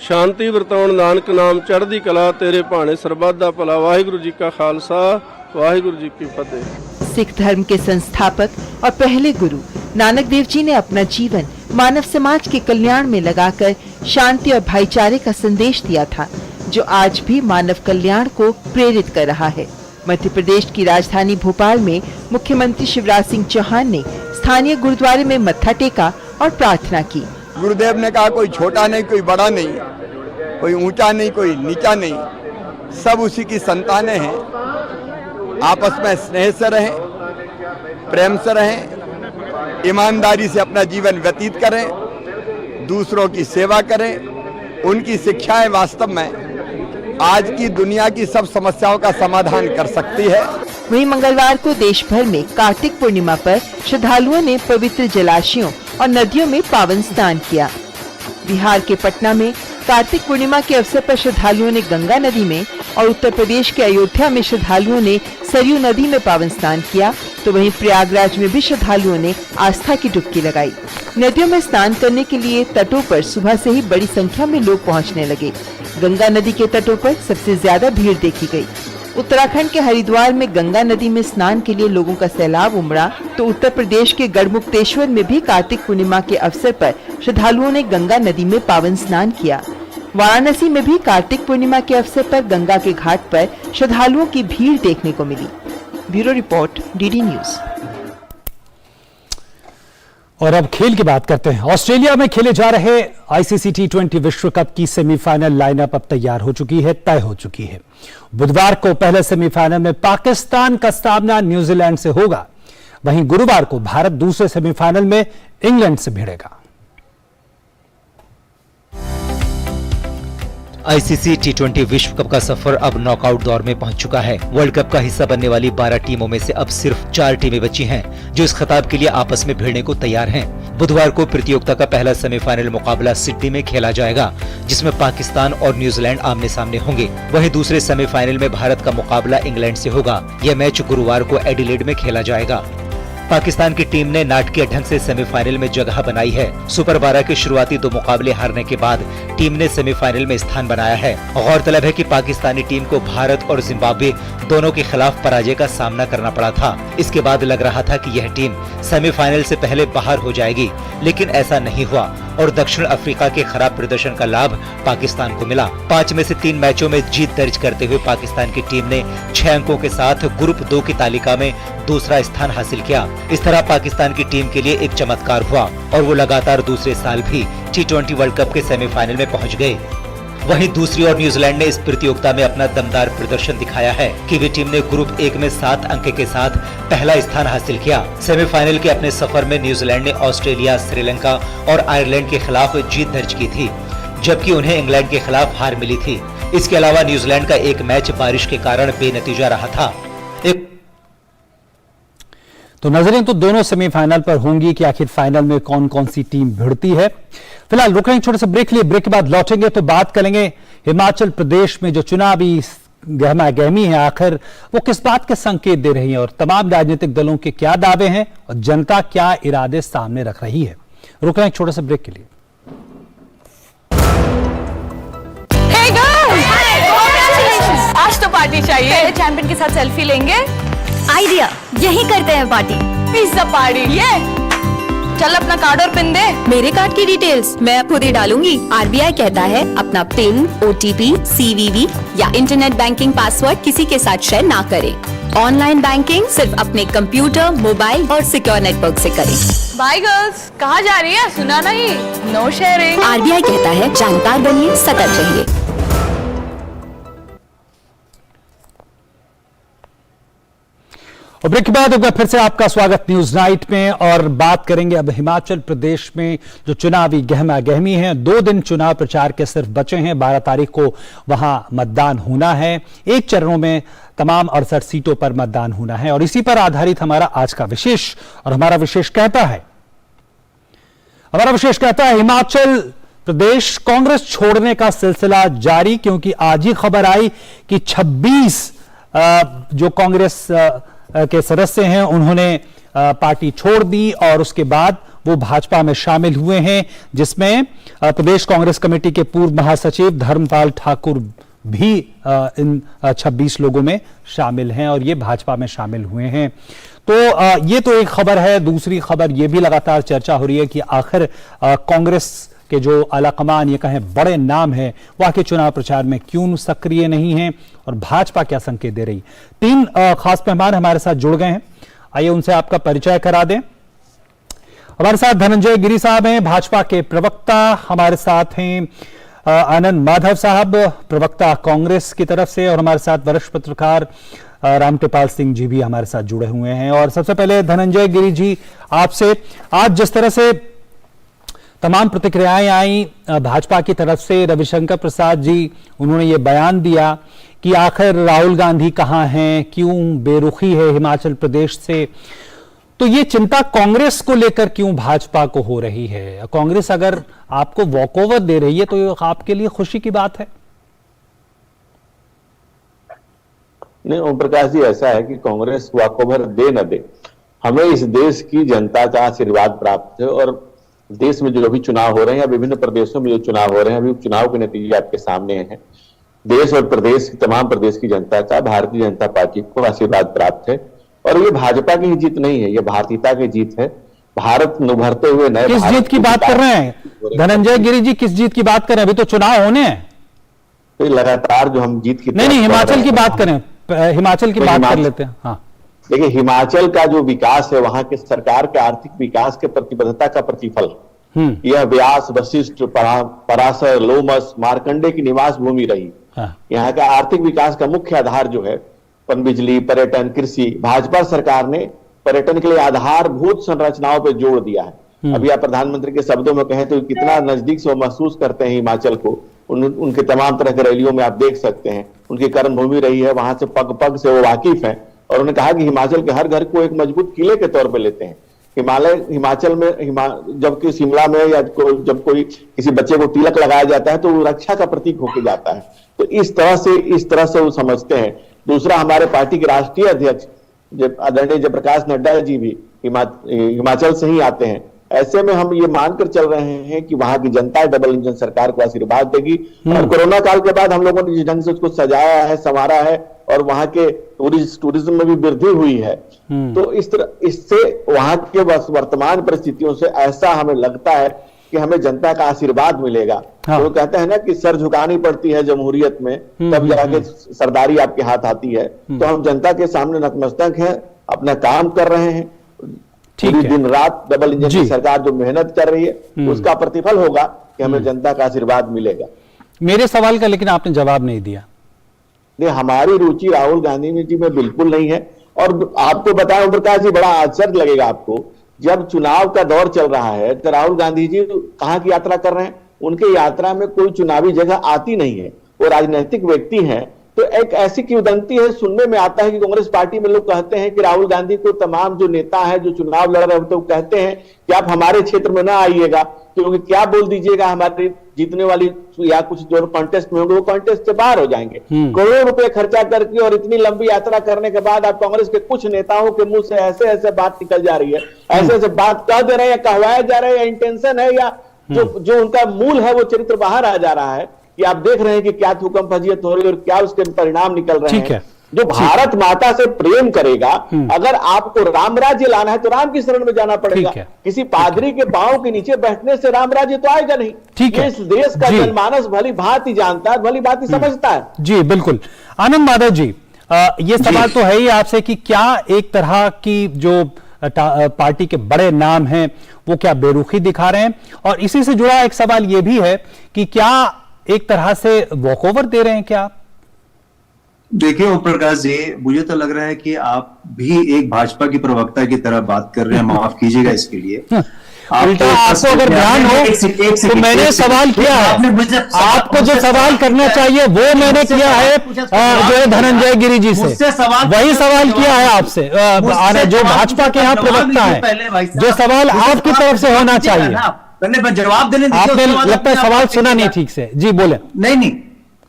ਸ਼ਾਂਤੀ ਵਰਤਾਉਣ। ਨਾਨਕ ਨਾਮ ਚੜ੍ਹਦੀ ਕਲਾ, ਤੇਰੇ ਭਾਣੇ ਸਰਬੱਤ ਦਾ ਭਲਾ। ਵਾਹਿਗੁਰੂ ਜੀ ਕਾ ਖਾਲਸਾ, वाहिगुरु जी की फतेह। सिख धर्म के संस्थापक और पहले गुरु नानक देव जी ने अपना जीवन मानव समाज के कल्याण में लगाकर शांति और भाईचारे का संदेश दिया था, जो आज भी मानव कल्याण को प्रेरित कर रहा है। मध्य प्रदेश की राजधानी भोपाल में मुख्यमंत्री शिवराज सिंह चौहान ने स्थानीय गुरुद्वारे में मत्था टेका और प्रार्थना की। गुरुदेव ने कहा कोई छोटा नहीं, कोई बड़ा नहीं, कोई ऊंचा नहीं, कोई नीचा नहीं, सब उसी की संतानें हैं। आपस में स्नेह से रहें, प्रेम से रहें, ईमानदारी से अपना जीवन व्यतीत करें, दूसरों की सेवा करें। उनकी शिक्षाएं वास्तव में आज की दुनिया की सब समस्याओं का समाधान कर सकती है। वहीं मंगलवार को देश भर में कार्तिक पूर्णिमा पर श्रद्धालुओं ने पवित्र जलाशयों और नदियों में पावन स्नान किया। बिहार के पटना में कार्तिक पूर्णिमा के अवसर पर श्रद्धालुओं ने गंगा नदी में और उत्तर प्रदेश के अयोध्या में श्रद्धालुओं ने सरयू नदी में पावन स्नान किया, तो वहीं प्रयागराज में भी श्रद्धालुओं ने आस्था की डुबकी लगाई। नदियों में स्नान करने के लिए तटों पर सुबह से ही बड़ी संख्या में लोग पहुंचने लगे। गंगा नदी के तटों पर सबसे ज्यादा भीड़ देखी गई। उत्तराखंड के हरिद्वार में गंगा नदी में स्नान के लिए लोगों का सैलाब उमड़ा, तो उत्तर प्रदेश के गढ़मुक्तेश्वर में भी कार्तिक पूर्णिमा के अवसर पर श्रद्धालुओं ने गंगा नदी में पावन स्नान किया। वाराणसी में भी कार्तिक पूर्णिमा के अवसर पर गंगा के घाट पर श्रद्धालुओं की भीड़ देखने को मिली। Bureau report, DD news. और अब खेल की बात करते हैं। ऑस्ट्रेलिया में खेले जा रहे आईसीसी T20 विश्व कप की सेमीफाइनल लाइनअप अब तैयार हो चुकी है, तय हो चुकी है। बुधवार को पहले सेमीफाइनल में पाकिस्तान का सामना न्यूजीलैंड से होगा। वहीं गुरुवार को भारत दूसरे सेमीफाइनल में इंग्लैंड से भिड़ेगा। आईसीसी T20 विश्व कप का सफर अब नॉकआउट दौर में पहुंच चुका है। वर्ल्ड कप का हिस्सा बनने वाली 12 टीमों में से अब सिर्फ 4 टीमें बची हैं, जो इस खिताब के लिए आपस में भिड़ने को तैयार हैं। बुधवार को प्रतियोगिता का पहला सेमीफाइनल मुकाबला सिडनी में खेला जाएगा, जिसमें पाकिस्तान और न्यूजीलैंड आमने सामने होंगे। वहीं दूसरे सेमीफाइनल में भारत का मुकाबला इंग्लैंड से होगा। यह मैच गुरुवार को एडिलेड में खेला जाएगा। पाकिस्तान की टीम ने नाटकीय ढंग से सेमीफाइनल में जगह बनाई है। सुपर 12 के शुरुआती 2 मुकाबले हारने के बाद टीम ने सेमीफाइनल में स्थान बनाया है। गौरतलब है कि पाकिस्तानी टीम को भारत और जिम्बाब्वे दोनों के खिलाफ पराजय का सामना करना पड़ा था। इसके बाद लग रहा था कि यह टीम सेमीफाइनल से पहले बाहर हो जाएगी, लेकिन ऐसा नहीं हुआ और दक्षिण अफ्रीका के खराब प्रदर्शन का लाभ पाकिस्तान को मिला। 5 में से 3 मैचों में जीत दर्ज करते हुए पाकिस्तान की टीम ने 6 अंकों के साथ ग्रुप 2 की तालिका में दूसरा स्थान हासिल किया। इस तरह पाकिस्तान की टीम के लिए एक चमत्कार हुआ और वो लगातार दूसरे साल भी T20 वर्ल्ड कप के सेमीफाइनल में पहुंच गए। वहीं दूसरी ओर न्यूजीलैंड ने इस प्रतियोगिता में अपना दमदार प्रदर्शन दिखाया है। कीवी टीम ने ग्रुप 1 में 7 अंक के साथ पहला स्थान हासिल किया। सेमीफाइनल के अपने सफर में न्यूजीलैंड ने ऑस्ट्रेलिया, श्रीलंका और आयरलैंड के खिलाफ जीत दर्ज की थी, जबकि उन्हें इंग्लैंड के खिलाफ हार मिली थी। इसके अलावा न्यूजीलैंड का एक मैच बारिश के कारण बेनतीजा रहा था। तो नजरें तो दोनों सेमीफाइनल पर होंगी कि आखिर फाइनल में कौन कौन सी टीम भिड़ती है। फिलहाल रुक रहे हैं छोटे से ब्रेक लिए। ब्रेक के बाद लौटेंगे तो बात करेंगे हिमाचल प्रदेश में जो चुनावी गहमा गहमी है, आखिर वो किस बात के संकेत दे रही है और तमाम राजनीतिक दलों के क्या दावे हैं और जनता क्या इरादे सामने रख रही है। रुक रहे हैं छोटे से ब्रेक के लिए। आज तो पार्टी चाहिए। चैंपियन के साथ सेल्फी लेंगे। आइडिया, यही करते हैं पार्टी। Pizza party. ये चल अपना कार्ड और पिन दे। मेरे कार्ड की डिटेल्स मैं खुद ही डालूंगी। आरबीआई कहता है अपना पिन, ओटीपी, सीवीवी या इंटरनेट बैंकिंग पासवर्ड किसी के साथ शेयर ना करें। ऑनलाइन बैंकिंग सिर्फ अपने कंप्यूटर, मोबाइल और सिक्योर नेटवर्क से करें। बाय गर्ल्स, कहाँ जा रही है? सुना नहीं? No sharing. आरबीआई कहता है जानकार बनिए, सतर्क रहिए। और ब्रेक के बाद एक बार फिर से आपका स्वागत न्यूज नाइट में। और बात करेंगे अब हिमाचल प्रदेश में जो चुनावी गहमा गहमी है। 2 दिन चुनाव प्रचार के सिर्फ बचे हैं। 12 तारीख को वहां मतदान होना है। 1 चरणों में तमाम 68 सीटों पर मतदान होना है और इसी पर आधारित हमारा आज का विशेष। और हमारा विशेष कहता है हिमाचल प्रदेश कांग्रेस छोड़ने का सिलसिला जारी, क्योंकि आज ही खबर आई कि 26 जो कांग्रेस के सदस्य हैं उन्होंने पार्टी छोड़ दी और उसके बाद वो भाजपा में शामिल हुए हैं, जिसमें प्रदेश कांग्रेस कमेटी के पूर्व महासचिव धर्मपाल ठाकुर भी इन 26 लोगों में शामिल हैं और ये भाजपा में शामिल हुए हैं। तो ये तो एक खबर है। दूसरी खबर ये भी लगातार चर्चा हो रही है कि आखिर कांग्रेस के जो आलाकमान ये कहें बड़े नाम है वह के चुनाव प्रचार में क्यों सक्रिय नहीं है और भाजपा क्या संकेत दे रही। 3 खास मेहमान हमारे साथ जुड़ गए हैं, आइए उनसे आपका परिचय करा दें। हमारे साथ धनंजय गिरी साहब हैं, भाजपा के प्रवक्ता। हमारे साथ हैं आनंद माधव साहब, प्रवक्ता कांग्रेस की तरफ से। और हमारे साथ वरिष्ठ पत्रकार रामकृपाल सिंह जी भी हमारे साथ जुड़े हुए हैं। और सबसे पहले धनंजय गिरी जी, आपसे आज जिस तरह से तमाम प्रतिक्रियाएं आई भाजपा की तरफ से, रविशंकर प्रसाद जी उन्होंने ये बयान दिया कि आखिर राहुल गांधी कहां हैं, क्यों बेरुखी है हिमाचल प्रदेश से, तो ये चिंता कांग्रेस को लेकर क्यों भाजपा को हो रही है? कांग्रेस अगर आपको वॉकओवर दे रही है तो ये आपके लिए खुशी की बात है? नहीं ओम प्रकाश जी, ऐसा है कि कांग्रेस वॉकओवर दे न दे, हमें इस देश की जनता का आशीर्वाद प्राप्त है। और देश में जो भी चुनाव हो रहे हैं या विभिन्न प्रदेशों में जो चुनाव हो रहे हैं, अभी चुनाव के नतीजे आपके सामने हैं। देश और प्रदेश, तमाम प्रदेश की जनता का भारतीय जनता पार्टी को आशीर्वाद प्राप्त है। और ये भाजपा की जीत नहीं है, ये भारतीयता की जीत है। भारत उभरते हुए नए किस जीत की बात कर रहे हैं धनंजय गिरी जी? किस जीत की बात कर रहे हैं? अभी तो चुनाव होने हैं। तो लगातार जो हम जीत की नहीं, हिमाचल की बात करें, हिमाचल की बात कर लेते हैं। हाँ, देखिए हिमाचल का जो विकास है, वहां के सरकार के आर्थिक विकास के प्रतिबद्धता का प्रतिफल यह व्यास, वशिष्ठ, पराशर, लोमस, मार्कंडे की निवास भूमि रही। यहाँ का आर्थिक विकास का मुख्य आधार जो है पनबिजली, पर्यटन, कृषि। भाजपा सरकार ने पर्यटन के लिए आधारभूत संरचनाओं पर जोर दिया है। अभी आप प्रधानमंत्री के शब्दों में कहें तो कितना नजदीक से वो महसूस करते हैं हिमाचल को। उनके तमाम तरह के रैलियों में आप देख सकते हैं, उनकी कर्मभूमि रही है, वहां से पग पग से वो वाकिफ है। और उन्होंने कहा कि हिमाचल के हर घर को एक मजबूत किले के तौर पर लेते हैं। हिमाचल में जबकि शिमला में या जब कोई किसी बच्चे को तिलक लगाया जाता है तो वो रक्षा का प्रतीक होकर जाता है। तो इस तरह से वो समझते हैं। दूसरा, हमारे पार्टी के राष्ट्रीय अध्यक्ष आदरणीय जयप्रकाश नड्डा जी भी हिमाचल से ही आते हैं। ऐसे में हम ये मानकर चल रहे हैं कि वहां की जनता डबल इंजन सरकार को आशीर्वाद देगी। और कोरोना काल के बाद हम लोगों ने जिस ढंग से उसको सजाया है, संवारा है और वहां के टूरिज्म में भी वृद्धि हुई है, तो इससे वहां के वर्तमान परिस्थितियों से ऐसा हमें लगता है कि हमें जनता का आशीर्वाद मिलेगा। तो वो कहते हैं ना कि सर झुकानी पड़ती है जमहूरियत में, तब जाके सरदारी आपके हाथ आती है। तो हम जनता के सामने नतमस्तक हैं, अपना काम कर रहे हैं। पूरी दिन रात डबल इंजन की सरकार जो मेहनत कर रही है उसका प्रतिफल होगा कि हमें जनता का आशीर्वाद मिलेगा। मेरे सवाल का लेकिन आपने जवाब नहीं दिया। नहीं, हमारी रुचि राहुल गांधी जी में बिल्कुल नहीं है। और आपको बताएं ओम प्रकाश जी, बड़ा आश्चर्य लगेगा आपको, जब चुनाव का दौर चल रहा है तो राहुल गांधी जी कहां की यात्रा कर रहे हैं? उनके यात्रा में कोई चुनावी जगह आती नहीं है। वो राजनीतिक व्यक्ति हैं। तो एक ऐसी किंवदंती है, सुनने में आता है कि कांग्रेस पार्टी में लोग कहते हैं कि राहुल गांधी को तमाम जो नेता है जो चुनाव लड़ रहे होते हैं, वो कहते हैं कि आप हमारे क्षेत्र में ना आइएगा, क्योंकि क्या बोल दीजिएगा हमारी जीतने वाली या कुछ जो कॉन्टेस्ट में होंगे वो कॉन्टेस्ट से बाहर हो जाएंगे। करोड़ों रुपए खर्चा करके और इतनी लंबी यात्रा करने के बाद आप कांग्रेस के कुछ नेताओं के मुंह से ऐसे ऐसे बात निकल जा रही है, ऐसे ऐसे बात कह दे रहे हैं, या कहवाया जा रहा है, या इंटेंशन है, या जो उनका मूल है वो चरित्र बाहर आ जा रहा है कि आप देख रहे हैं कि क्या थूकम फजीयत हो रही है और क्या उसके परिणाम निकल रहे हैं। जो भारत माता से प्रेम करेगा, अगर आपको राम राज्य लाना है तो राम की शरण में जाना पड़ेगा। किसी पादरी के पांव के नीचे बैठने से राम राज्य तो आएगा नहीं। इस देश का जनमानस भली भांति जानता है, भली भांति समझता है। जी बिल्कुल। आनंद माधव जी, ये सवाल तो है ही आपसे कि क्या एक तरह की जो पार्टी के बड़े नाम हैं वो क्या बेरुखी दिखा रहे हैं? और इसी से जुड़ा एक सवाल ये भी है कि क्या एक तरह से वॉकओवर दे रहे हैं क्या? देखिए ओम प्रकाश जी, मुझे तो लग रहा है कि आप भी एक भाजपा की प्रवक्ता की तरह बात कर रहे हैं, माफ कीजिएगा इसके लिए। उल्टा आपको अगर ध्यान हो तो मैंने सवाल किया है, आपको जो सवाल करना चाहिए वो मैंने किया है जो है धनंजय गिरी जी से, वही सवाल किया है आपसे, जो भाजपा के यहाँ प्रवक्ता है, जो सवाल आपकी तरफ से होना चाहिए। जवाब देने, आपने लगता है सवाल सुना नहीं ठीक से। जी बोले। नहीं,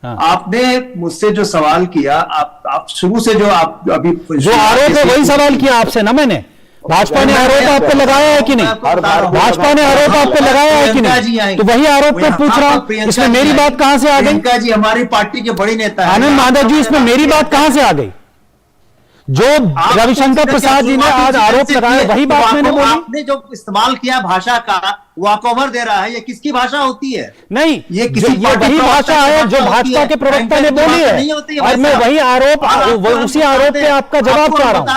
आपने मुझसे जो सवाल किया, आप शुरू से जो आप अभी जो आरोप है वही सवाल किया आपसे ना मैंने। भाजपा ने आरोप आप पे लगाया है कि नहीं? भाजपा ने आरोप आप पे लगाया है कि नहीं? तो वही आरोप पे पूछ रहा हूँ, इसमें मेरी बात कहां से आ गई? प्रियंका जी हमारी पार्टी के बड़ी नेता है। आनंद माधव जी, इसमें मेरी बात कहां से आ गई? जो रविशंकर प्रसाद जी ने आज आरोप लगाया वही बात मैंने बोली। आपने जो इस्तेमाल किया भाषा का, वॉकओवर दे रहा है, ये किसकी भाषा होती है? नहीं, ये वही भाषा है जो भाजपा के प्रवक्ता ने बोली है, और मैं वही आरोप, उसी आरोप पे आपका जवाब चाह रहा हूँ।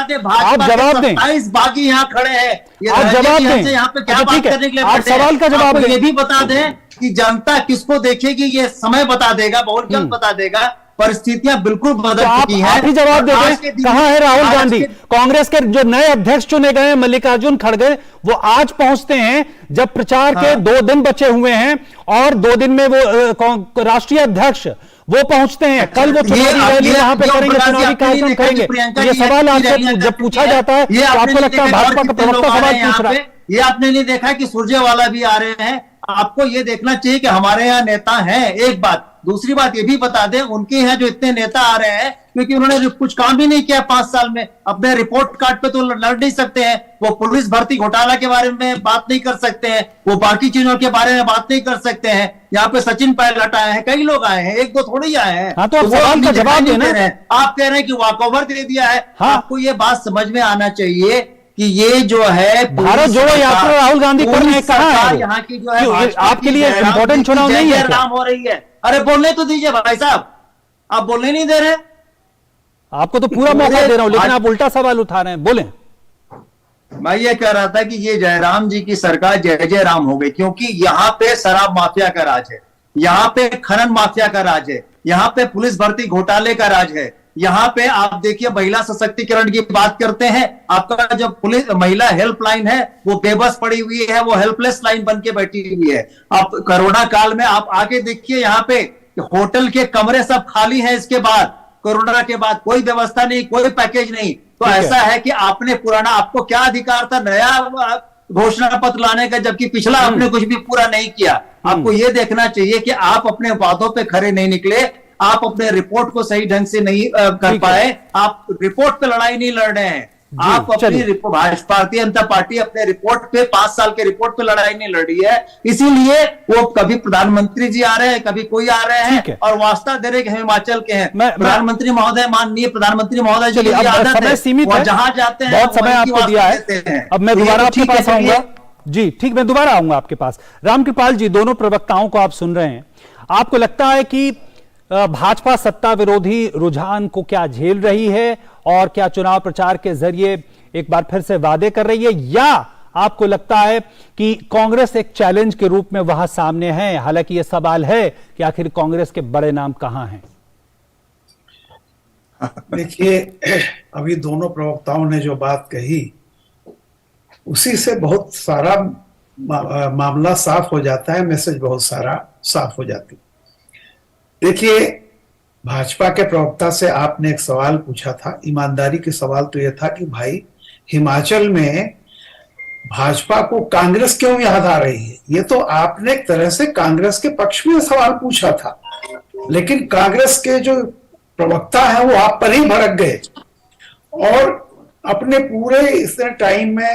आप जवाब दें। 22 बागी यहाँ खड़े हैं, आप जवाब दें। यहाँ पे क्या बात करने के लिए आप सवाल का जवाब दें। ये भी बता दें कि जनता किसको देखेगी, ये समय बता देगा, बहुत जल्द बता देगा। परिस्थितियां बिल्कुल बदल चुकी हैं। आप ही जवाब दे दें, कहां है राहुल गांधी? कांग्रेस के जो नए अध्यक्ष चुने गए हैं मल्लिकार्जुन खड़गे, वो आज पहुंचते हैं जब प्रचार के 2 दिन बचे हुए हैं, और 2 दिन में वो राष्ट्रीय अध्यक्ष वो पहुंचते हैं। कल वो चुनावी रैली वहां पे करेंगे, चुनावी कार्यक्रम करेंगे। ये सवाल आपसे जब पूछा जाता है तो आपको लगता है भाजपा का प्रवक्ता सवाल पूछ रहा है? ये आपने नहीं देखा कि सुरजेवाला भी आ रहे हैं? आपको ये देखना चाहिए कि हमारे यहाँ नेता हैं, एक बात। दूसरी बात ये भी बता दें, उनके यहाँ जो इतने नेता आ रहे हैं क्योंकि उन्होंने कुछ काम भी नहीं किया 5 साल में, अपने रिपोर्ट कार्ड पे तो लड़ नहीं सकते हैं, वो पुलिस भर्ती घोटाला के बारे में बात नहीं कर सकते हैं, वो बाकी चीजों के बारे में बात नहीं कर सकते हैं। यहाँ पे सचिन पायलट आए हैं, कई लोग आए हैं, 1-2 थोड़े ही आए हैं। हाँ, तो सवाल का जवाब देना। आप कह रहे हैं कि वॉकओवर दे दिया है। आपको ये बात समझ में आना चाहिए कि ये जो है भारत जोड़ो यात्रा राहुल गांधी कर रहे हैं, कहां है यहाँ की जो है आपके लिए इंपॉर्टेंट चुनाव नहीं है? नाम हो रही है। अरे बोलने तो दीजिए भाई साहब, आप बोलने नहीं दे रहे। आपको तो पूरा मौका दे रहा हूं, लेकिन आप उल्टा सवाल उठा रहे हैं। बोले। मैं ये कह रहा था कि ये जयराम जी की सरकार जय जय राम हो गई, क्योंकि यहाँ पे शराब माफिया का राज है, यहाँ पे खनन माफिया का राज है, यहाँ पे पुलिस भर्ती घोटाले का राज है, यहाँ पे आप देखिए महिला सशक्तिकरण की बात करते हैं, आपका जो पुलिस महिला हेल्पलाइन है वो बेबस पड़ी हुई है, वो हेल्पलेस लाइन बन के बैठी हुई है। आप कोरोना काल में आप आके देखिए, यहाँ पे होटल के कमरे सब खाली हैं। इसके बाद कोरोना के बाद कोई व्यवस्था नहीं, कोई पैकेज नहीं। तो ऐसा है कि आपने पुराना, आपको क्या अधिकार था नया घोषणा पत्र लाने का, जबकि पिछला आपने कुछ भी पूरा नहीं किया। आपको ये देखना चाहिए कि आप अपने वादों पे खरे नहीं निकले, आप अपने रिपोर्ट को सही ढंग से नहीं कर पाए, आप रिपोर्ट पे लड़ाई नहीं लड़ रहे हैं। आप अपनी भारतीय जनता पार्टी अपने रिपोर्ट पे 5 साल के रिपोर्ट पे लड़ाई नहीं लड़ रही है, इसीलिए वो कभी प्रधानमंत्री जी आ रहे हैं, कभी कोई आ रहे हैं और वास्ता दे रहे कि हिमाचल के हैं। प्रधानमंत्री महोदय, माननीय प्रधानमंत्री महोदय जी, समय सीमित है, जहां जाते हैं बहुत समय आपको दिया है। अब मैं दोबारा आपके पास आऊंगा। जी ठीक, मैं दोबारा आऊंगा आपके पास। रामकृपाल जी, दोनों प्रवक्ताओं को आप सुन रहे हैं, आपको लगता है कि भाजपा सत्ता विरोधी रुझान को क्या झेल रही है, और क्या चुनाव प्रचार के जरिए एक बार फिर से वादे कर रही है, या आपको लगता है कि कांग्रेस एक चैलेंज के रूप में वहां सामने है? हालांकि यह सवाल है कि आखिर कांग्रेस के बड़े नाम कहां हैं। देखिए, अभी दोनों प्रवक्ताओं ने जो बात कही उसी से बहुत सारा मामला साफ हो जाता है, मैसेज बहुत सारा साफ हो जाती। देखिए, भाजपा के प्रवक्ता से आपने एक सवाल पूछा था, ईमानदारी के सवाल तो यह था कि भाई हिमाचल में भाजपा को कांग्रेस क्यों याद आ रही है? ये तो आपने एक तरह से कांग्रेस के पक्ष में सवाल पूछा था, लेकिन कांग्रेस के जो प्रवक्ता है वो आप पर ही भड़क गए और अपने पूरे इस टाइम में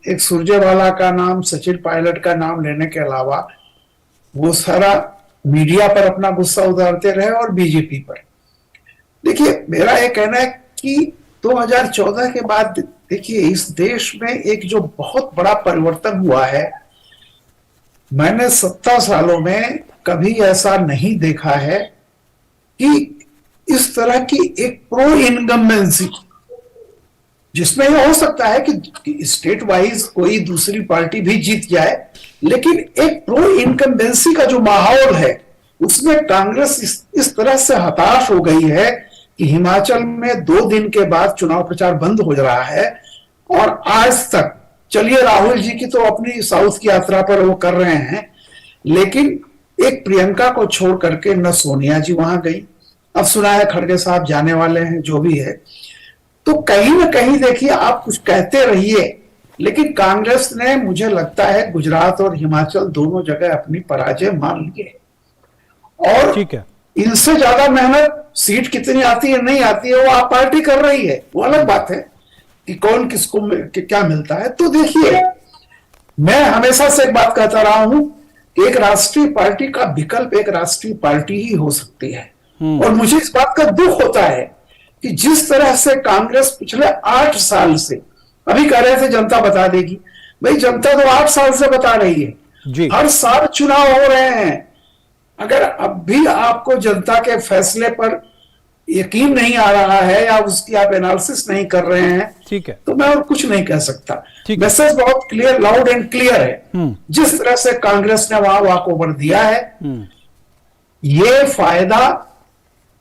एक सुरजेवाला का नाम, सचिन पायलट का नाम लेने के अलावा वो सारा मीडिया पर अपना गुस्सा उतारते रहे और बीजेपी पर। देखिए, मेरा यह कहना है कि 2014 के बाद देखिए इस देश में एक जो बहुत बड़ा परिवर्तन हुआ है, मैंने 70 सालों में कभी ऐसा नहीं देखा है कि इस तरह की एक प्रो इनकम्बेंसी, जिसमें यह हो सकता है कि स्टेट वाइज कोई दूसरी पार्टी भी जीत जाए, लेकिन एक प्रो इनकम्बेंसी का जो माहौल है उसमें कांग्रेस इस तरह से हताश हो गई है कि हिमाचल में 2 दिन के बाद चुनाव प्रचार बंद हो रहा है और आज तक, चलिए राहुल जी की तो अपनी साउथ की यात्रा पर वो कर रहे हैं, लेकिन एक प्रियंका को छोड़ करके न सोनिया जी वहां गई, अब सुना है खड़गे साहब जाने वाले हैं, जो भी है। तो कहीं ना कहीं देखिए, आप कुछ कहते रहिए, लेकिन कांग्रेस ने, मुझे लगता है, गुजरात और हिमाचल दोनों जगह अपनी पराजय मान लिए और ठीक है, इनसे ज्यादा मेहनत सीट कितनी आती है नहीं आती है वो आप पार्टी कर रही है, वो अलग बात है कि कौन किसको क्या मिलता है। तो देखिए, मैं हमेशा से एक बात कहता रहा हूं, एक राष्ट्रीय पार्टी का विकल्प एक राष्ट्रीय पार्टी ही हो सकती है। और मुझे इस बात का दुख होता है कि जिस तरह से कांग्रेस पिछले 8 साल से, अभी कह रहे थे जनता बता देगी, भाई जनता तो 8 साल से बता रही है जी। हर साल चुनाव हो रहे हैं, अगर अब भी आपको जनता के फैसले पर यकीन नहीं आ रहा है या उसकी आप एनालिसिस नहीं कर रहे हैं, ठीक है, तो मैं और कुछ नहीं कह सकता। मैसेज बहुत क्लियर, लाउड एंड क्लियर है। जिस तरह से कांग्रेस ने वहां वॉक ओवर दिया है, ये फायदा,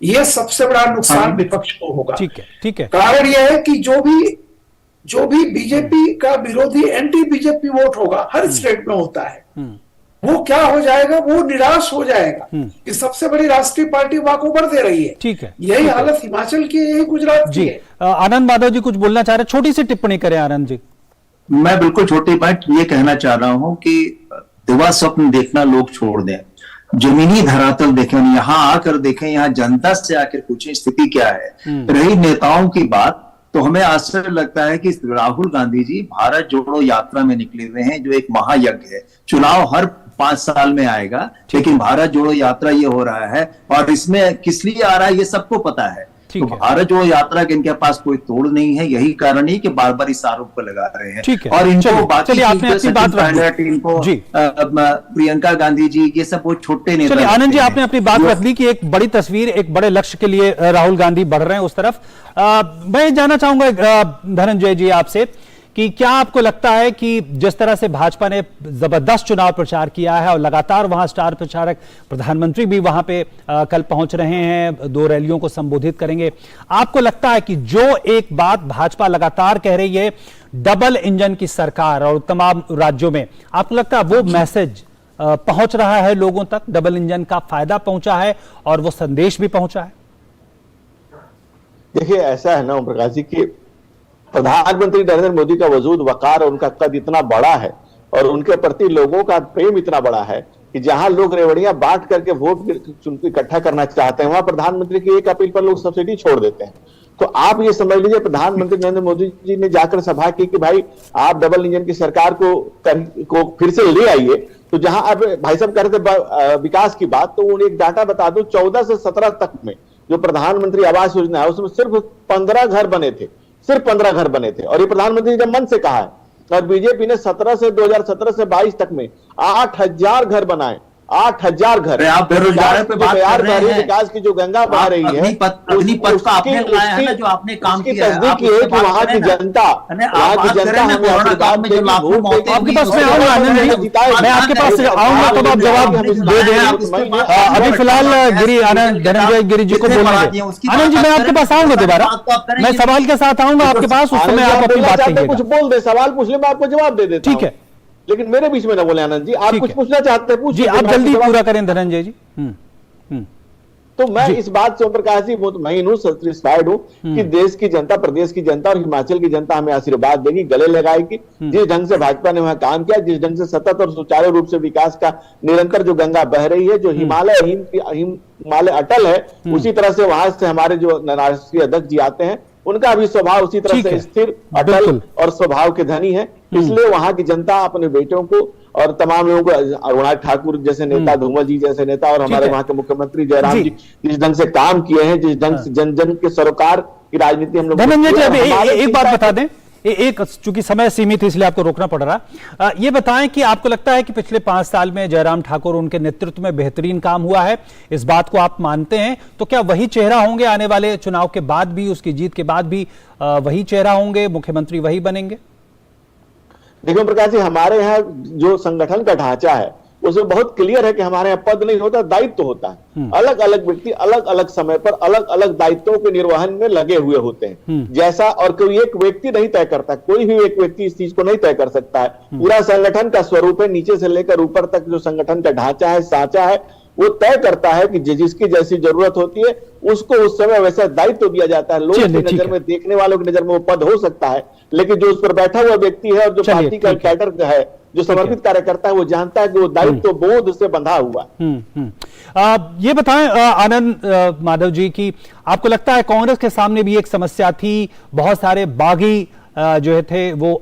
ये सबसे बड़ा नुकसान विपक्ष को होगा। ठीक है, ठीक है। कारण यह है कि जो भी बीजेपी का विरोधी एंटी बीजेपी वोट होगा, हर स्टेट में होता है, वो क्या हो जाएगा, वो निराश हो जाएगा कि सबसे बड़ी राष्ट्रीय पार्टी वॉक ओवर दे रही है। ठीक है, यही हालत हिमाचल की, यही गुजरात की है। आनंद माधव जी कुछ बोलना चाह रहे, छोटी सी टिप्पणी करें आनंद जी। मैं बिल्कुल छोटी बात ये कहना चाह रहा हूं कि दिवा स्वप्न देखना लोग छोड़ दें, जमीनी धरातल देखें, यहाँ आकर देखें, यहाँ जनता से आकर पूछें स्थिति क्या है। रही नेताओं की बात, तो हमें आश्चर्य लगता है कि राहुल गांधी जी भारत जोड़ो यात्रा में निकले हुए हैं, जो एक महायज्ञ है। चुनाव हर 5 साल में आएगा, लेकिन भारत जोड़ो यात्रा ये हो रहा है, और इसमें किस लिए आ रहा है ये सबको पता है। तो भारत जोड़ो यात्रा के इनके पास कोई तोड़ नहीं है, यही कारण है कि बार बार इस आरोप को लगा रहे हैं। और इनको बाकी इनको प्रियंका गांधी जी, ये सब वो छोटे नेता। चलिए आनंद जी, आपने अपनी बात रख दी कि एक बड़ी तस्वीर, एक बड़े लक्ष्य के लिए राहुल गांधी बढ़ रहे हैं उस तरफ। मैं जानना चाहूंगा धनंजय जी आपसे कि क्या आपको लगता है कि जिस तरह से भाजपा ने जबरदस्त चुनाव प्रचार किया है और लगातार वहां स्टार प्रचारक प्रधानमंत्री भी वहां पे कल पहुंच रहे हैं, 2 रैलियों को संबोधित करेंगे, आपको लगता है कि जो एक बात भाजपा लगातार कह रही है, डबल इंजन की सरकार और तमाम राज्यों में, आपको लगता है वो मैसेज पहुंच रहा है लोगों तक, डबल इंजन का फायदा पहुंचा है और वो संदेश भी पहुंचा है? देखिए, ऐसा है ना ओम प्रकाश जी की प्रधानमंत्री नरेंद्र मोदी का वजूद, वकार और उनका कद इतना बड़ा है और उनके प्रति लोगों का प्रेम इतना बड़ा है कि जहां लोग रेवड़ियां बांट करके वोट इकट्ठा करना चाहते हैं, वहां प्रधानमंत्री की एक अपील पर लोग सब्सिडी छोड़ देते हैं। तो आप ये समझ लीजिए, प्रधानमंत्री नरेंद्र मोदी जी ने जाकर सभा की कि भाई आप डबल इंजन की सरकार को फिर से ले आइए। तो जहां अब भाई साहब कर रहे थे विकास की बात, तो उन्हें एक डाटा बता दूं, 14 से 17 तक में जो प्रधानमंत्री आवास योजना है उसमें सिर्फ 15 घर बने थे, सिर्फ 15 घर बने थे। और ये प्रधानमंत्री ने जब मन से कहा है, और बीजेपी ने 2017 से 22 तक में 8000 घर बनाए, 8000 घर। आप बेरोजगार पे बात कर रहे हैं, विकास की जो गंगा बह रही है, अग्निपथ का आपने लाया है ना, जो आपने काम किया है, तस्दीक है कि वहां की जनता, वहां की जनता हमें आशीर्वाद देगी, आपके पास मैं आऊंगा आनंद जी, मैं आपके पास आऊंगा तब आप जवाब दे दें। अभी फिलहाल धनंजय गिरी जी को बोलने दें। आनंद जी, मैं आपके पास आऊंगा दोबारा, मैं सवाल के साथ आऊंगा आपके पास, उस समय आप अपनी बात कहिएगा। कुछ बोल दे, सवाल पूछ ले, मैं आपको जवाब दे देता हूं। ठीक है, लेकिन मेरे बीच में ना बोले आनंद जी, आप कुछ पूछना चाहते हैं पूछिए, आप जल्दी पूरा करें धनंजय जी। तो मैं इस बात से ओम प्रकाश जी मुतमईन हूं, सेटिस्फाइड हूं कि देश की जनता, प्रदेश की जनता और हिमाचल की जनता हमें आशीर्वाद देगी, गले लगाएगी। जिस ढंग से भाजपा ने वहां काम किया, जिस ढंग से सतत और सुचारू रूप से विकास का निरंतर जो गंगा बह रही है, जो हिमालय अटल है, उसी तरह से वहां से हमारे जो राष्ट्रीय अध्यक्ष जी आते हैं, उनका भी स्वभाव उसी तरह से स्थिर, अटल और स्वभाव के धनी है। इसलिए वहां की जनता अपने बेटों को और तमाम लोगों को, अरुणा ठाकुर जैसे नेता, धूमल जी जैसे नेता और हमारे वहां के मुख्यमंत्री जयराम जी जिस ढंग से काम किए हैं, जिस ढंग से जन जन के सरोकार की राजनीति हम लोग। धनंजय जी, एक बात बता दें, एक चूंकि समय सीमित है इसलिए आपको रोकना पड़ रहा, ये बताएं कि आपको लगता है कि पिछले 5 साल में जयराम ठाकुर उनके नेतृत्व में बेहतरीन काम हुआ है, इस बात को आप मानते हैं? तो क्या वही चेहरा होंगे आने वाले चुनाव के बाद भी, उसकी जीत के बाद भी वही चेहरा होंगे, मुख्यमंत्री वही बनेंगे? देखो प्रकाश जी, हमारे यहाँ जो संगठन का ढांचा है उसमें बहुत क्लियर है कि हमारे यहाँ पद नहीं होता, दायित्व होता है। अलग अलग व्यक्ति अलग अलग समय पर अलग अलग दायित्वों के निर्वहन में लगे हुए होते हैं। जैसा, और कोई एक व्यक्ति नहीं तय करता, कोई भी एक व्यक्ति इस चीज को नहीं तय कर सकता है। पूरा संगठन का स्वरूप है, नीचे से लेकर ऊपर तक जो संगठन का ढांचा है, सांचा है, वो तय करता है कि जिसकी जैसी जरूरत होती है उसको उस समय वैसा दायित्व दिया जाता है। लोगों की नजर में, देखने वालों की नजर में वो पद हो सकता है, लेकिन जो उस पर बैठा हुआ व्यक्ति है और जो पार्टी का कैडर है, जो समर्पित कार्यकर्ता है, वो जानता है कि वो दायित्व बोध से बंधा हुआ। ये बताएं आनंद माधव जी की आपको लगता है कांग्रेस के सामने भी एक समस्या थी, बहुत सारे बागी जो थे वो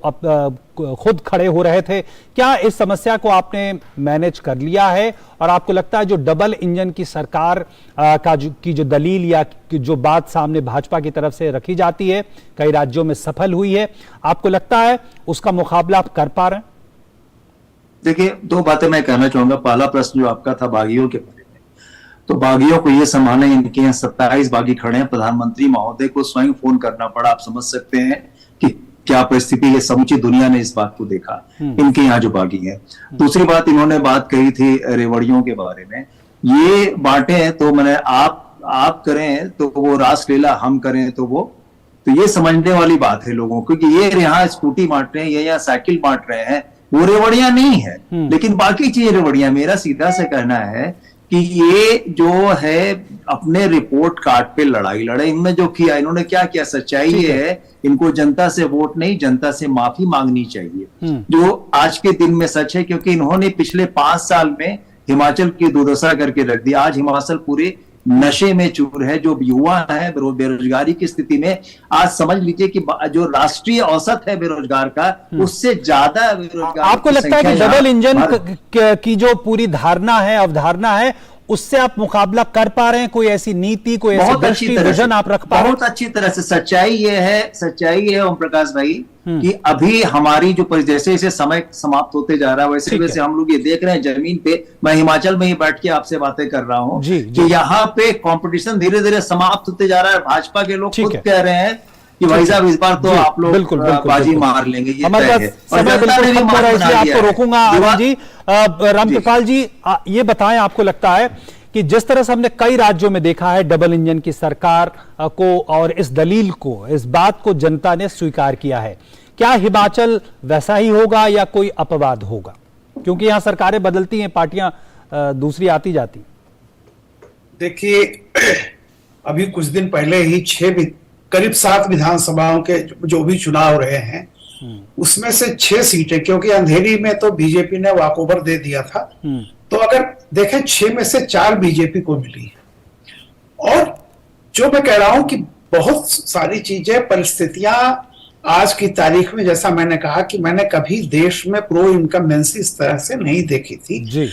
खुद खड़े हो रहे थे, क्या इस समस्या को आपने मैनेज कर लिया है? और आपको लगता है जो डबल इंजन की सरकार की जो दलील या जो बात सामने भाजपा की तरफ से रखी जाती है, कई राज्यों में सफल हुई है, आपको लगता है उसका मुकाबला आप कर पा रहे हैं? देखिए, दो बातें मैं कहना चाहूंगा। पहला प्रश्न जो आपका था बागियों के बारे में, तो बागियों को ये संभालना, इनके यहाँ 27 बागी खड़े हैं, प्रधानमंत्री महोदय को स्वयं फोन करना पड़ा। आप समझ सकते हैं कि क्या परिस्थिति है, समूची दुनिया ने इस बात को देखा, इनके यहाँ जो बागी है। दूसरी बात, इन्होंने बात कही थी रेवड़ियों के बारे में, ये बांटे हैं तो मैंने आप करें तो वो रासलीला, हम करें तो वो, तो ये समझने वाली बात है लोगों को कि ये यहाँ स्कूटी बांट रहे हैं, ये यहाँ साइकिल बांट रहे हैं, वो रेवड़ियां नहीं है, लेकिन बाकी चीजें रेवड़ियां। मेरा सीधा से कहना है कि ये जो है अपने रिपोर्ट कार्ड पे लड़ाई लड़े, इनमें जो किया, इन्होंने क्या किया, सच्चाई ये है, इनको जनता से वोट नहीं, जनता से माफी मांगनी चाहिए, जो आज के दिन में सच है। क्योंकि इन्होंने पिछले 5 साल में हिमाचल की दुर्दशा करके रख दी। आज हिमाचल पूरे नशे में चूर है, जो युवा है बेरोजगारी की स्थिति में, आज समझ लीजिए कि जो राष्ट्रीय औसत है बेरोजगार का, उससे ज्यादा बेरोजगार। आपको लगता है कि डबल इंजन की जो पूरी धारणा है, अवधारणा है, उससे आप मुकाबला कर पा रहे हैं? कोई ऐसी नीति, कोई ऐसी दृष्टि, विजन आप रख पा रहे हैं? बहुत अच्छी तरह से। सच्चाई ये है ओम प्रकाश भाई कि अभी हमारी जो जैसे जैसे समय समाप्त होते जा रहा है, वैसे वैसे हम लोग ये देख रहे हैं जमीन पे, मैं हिमाचल में ही बैठ के आपसे बातें कर रहा हूँ कि यहाँ पे कंपटीशन धीरे धीरे समाप्त होते जा रहा है। भाजपा के लोग खुद कह रहे हैं कि भाई साहब इस बार तो आप लोग बिल्कुल बाजी मार लेंगे, ये हमारे पास समय बिल्कुल खत्म हो रहा है, इसलिए आपको रोकूंगा। आनंद जी, रामकृपाल जी, ये बताएं, आपको लगता है कि जिस तरह से हमने कई राज्यों में देखा है डबल इंजन की सरकार को, और इस दलील को, इस बात को जनता ने स्वीकार किया है, क्या हिमाचल वैसा ही होगा या कोई अपवाद होगा? क्योंकि यहां सरकारें बदलती हैं, पार्टियां दूसरी आती जाती। देखिए, अभी कुछ दिन पहले ही करीब 7 विधानसभाओं के जो भी चुनाव रहे हैं, उसमें से 6 सीटें, क्योंकि अंधेरी में तो बीजेपी ने वॉकओवर दे दिया था, तो अगर देखें 6 में से 4 बीजेपी को मिली है। और जो मैं कह रहा हूं कि बहुत सारी चीजें, परिस्थितियां आज की तारीख में, जैसा मैंने कहा कि मैंने कभी देश में प्रो इनकम्बेंसी इस तरह से नहीं देखी थी जी।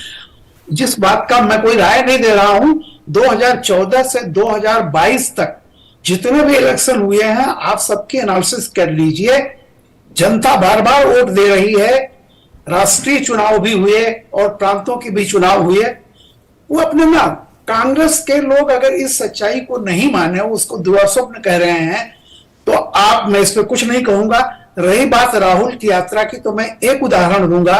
जिस बात का मैं कोई राय नहीं दे रहा हूं, 2014 से 2022 तक जितने भी इलेक्शन हुए हैं, आप सबकी एनालिसिस कर लीजिए। जनता बार बार वोट दे रही है, राष्ट्रीय चुनाव भी हुए और प्रांतों के भी चुनाव हुए। वो अपने ना, कांग्रेस के लोग अगर इस सच्चाई को नहीं माने, उसको दुआस्वप्न कह रहे हैं, तो आप, मैं इस पर कुछ नहीं कहूंगा। रही बात राहुल की यात्रा की, तो मैं एक उदाहरण दूंगा।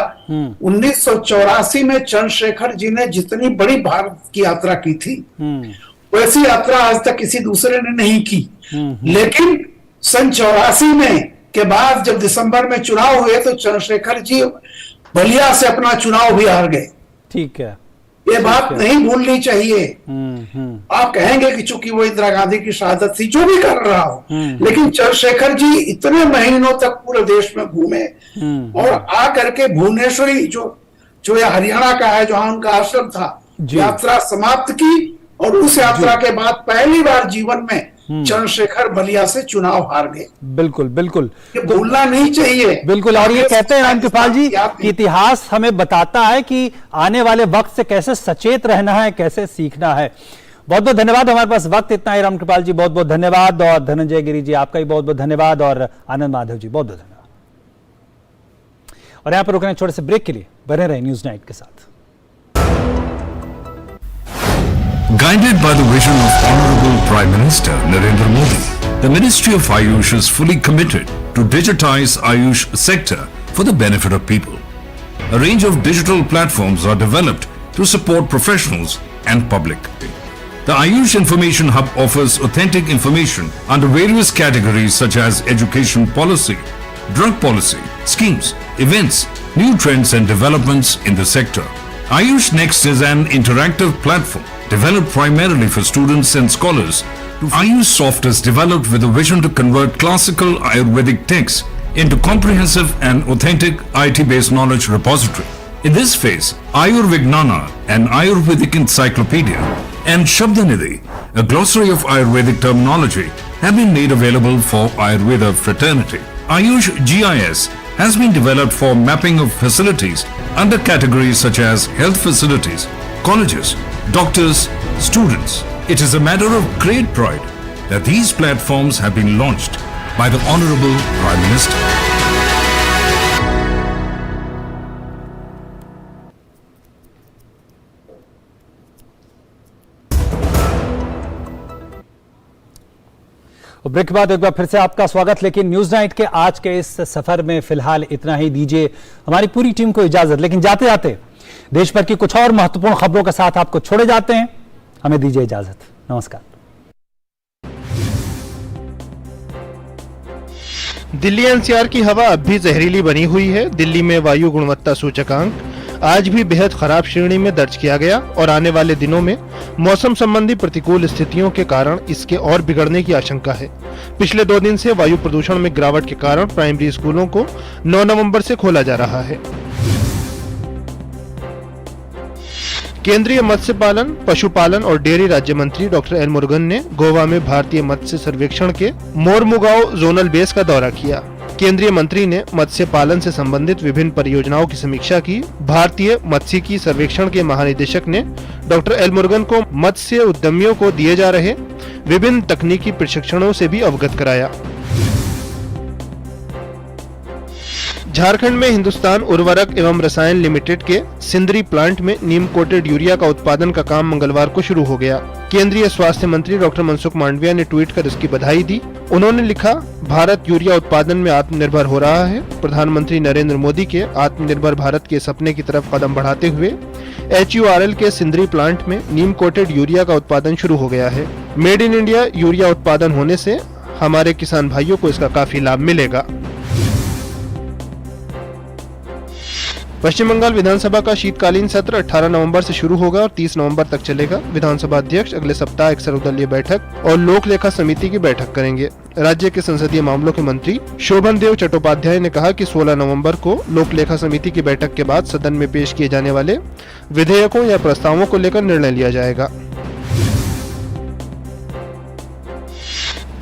1984 में चंद्रशेखर जी ने जितनी बड़ी भारत की यात्रा की थी, वैसी यात्रा आज तक किसी दूसरे ने नहीं की। लेकिन सन 84 में के बाद जब दिसंबर में चुनाव हुए, तो चंद्रशेखर जी बलिया से अपना चुनाव भी हार गए। ठीक है, ये बात नहीं भूलनी चाहिए। आप कहेंगे कि चूंकि वो इंदिरा गांधी की शहादत थी, जो भी कर रहा हो, लेकिन चंद्रशेखर जी इतने महीनों तक पूरे देश में घूमे और आ करके भुवनेश्वरी जो हरियाणा का है, जहां उनका आश्रम था, यात्रा समाप्त की। और उस यात्रा के बाद पहली बार जीवन में चंद्रशेखर बलिया से चुनाव हार गए। बिल्कुल बिल्कुल, ये भूलना नहीं चाहिए। बिल्कुल, और ये कहते हैं रामकृपाल जी कि इतिहास हमें बताता है कि आने वाले वक्त से कैसे सचेत रहना है, कैसे सीखना है। बहुत बहुत धन्यवाद, हमारे पास वक्त इतना है। रामकृपाल जी बहुत बहुत धन्यवाद, और धनंजय गिरी जी आपका भी बहुत बहुत धन्यवाद, और आनंद माधव जी बहुत बहुत धन्यवाद। और यहां पर रुकने छोटे से ब्रेक के लिए बने रहे न्यूज नाइट के साथ। Guided by the vision of Honorable Prime Minister Narendra Modi, the Ministry of Ayush is fully committed to digitize Ayush sector for the benefit of people. A range of digital platforms are developed to support professionals and public. The Ayush Information Hub offers authentic information under various categories such as education policy, drug policy, schemes, events, new trends and developments in the sector. Ayush Next is an interactive platform developed primarily for students and scholars. Ayush Soft is developed with a vision to convert classical Ayurvedic texts into comprehensive and authentic IT-based knowledge repository. In this phase, Ayurvignana, an Ayurvedic encyclopedia, and Shabdanidhi, a glossary of Ayurvedic terminology, have been made available for Ayurveda fraternity. Ayush GIS has been developed for mapping of facilities under categories such as health facilities, colleges, doctors, students. It is a matter of great pride that these platforms have been launched by the Honorable Prime Minister. Break के बाद एक बार फिर से आपका स्वागत। लेकिन news night के आज के इस सफर में फिलहाल इतना ही। दीजिए हमारी पूरी टीम को इजाजत। लेकिन जाते जाते देश भर की कुछ और महत्वपूर्ण खबरों के साथ आपको छोड़े जाते हैं। हमें दीजिए इजाजत। नमस्कार। दिल्ली एनसीआर की हवा अब भी जहरीली बनी हुई है। दिल्ली में वायु गुणवत्ता सूचकांक आज भी बेहद खराब श्रेणी में दर्ज किया गया और आने वाले दिनों में मौसम संबंधी प्रतिकूल स्थितियों के कारण इसके और बिगड़ने की आशंका है। पिछले 2 दिन से वायु प्रदूषण में गिरावट के कारण प्राइमरी स्कूलों को 9 नवंबर से खोला जा रहा है। केंद्रीय मत्स्य पालन, पशुपालन और डेयरी राज्य मंत्री डॉक्टर एल मुरुगन ने गोवा में भारतीय मत्स्य सर्वेक्षण के मोरमुगांव जोनल बेस का दौरा किया। केंद्रीय मंत्री ने मत्स्य पालन से संबंधित विभिन्न परियोजनाओं की समीक्षा की। भारतीय मत्स्यिकी सर्वेक्षण के महानिदेशक ने डॉक्टर एल मुरुगन को मत्स्य उद्यमियों को दिए जा रहे विभिन्न तकनीकी प्रशिक्षणों से भी अवगत कराया। झारखंड में हिंदुस्तान उर्वरक एवं रसायन लिमिटेड के सिंदरी प्लांट में नीम कोटेड यूरिया का उत्पादन का काम मंगलवार को शुरू हो गया। केंद्रीय स्वास्थ्य मंत्री डॉक्टर मनसुख मांडविया ने ट्वीट कर इसकी बधाई दी। उन्होंने लिखा, भारत यूरिया उत्पादन में आत्मनिर्भर हो रहा है। प्रधानमंत्री नरेंद्र मोदी के आत्मनिर्भर भारत के सपने की तरफ कदम बढ़ाते हुए HURL के सिंदरी प्लांट में नीम कोटेड यूरिया का उत्पादन शुरू हो गया है। मेड इन इंडिया यूरिया उत्पादन होने से हमारे किसान भाइयों को इसका काफी लाभ मिलेगा। पश्चिम बंगाल विधानसभा का शीतकालीन सत्र 18 नवंबर से शुरू होगा और 30 नवंबर तक चलेगा। विधानसभा अध्यक्ष अगले सप्ताह एक सर्वदलीय बैठक और लोक लेखा समिति की बैठक करेंगे। राज्य के संसदीय मामलों के मंत्री शोभन देव चट्टोपाध्याय ने कहा कि 16 नवंबर को लोक लेखा समिति की बैठक के बाद सदन में पेश किए जाने वाले विधेयकों या प्रस्तावों को लेकर निर्णय लिया जाएगा।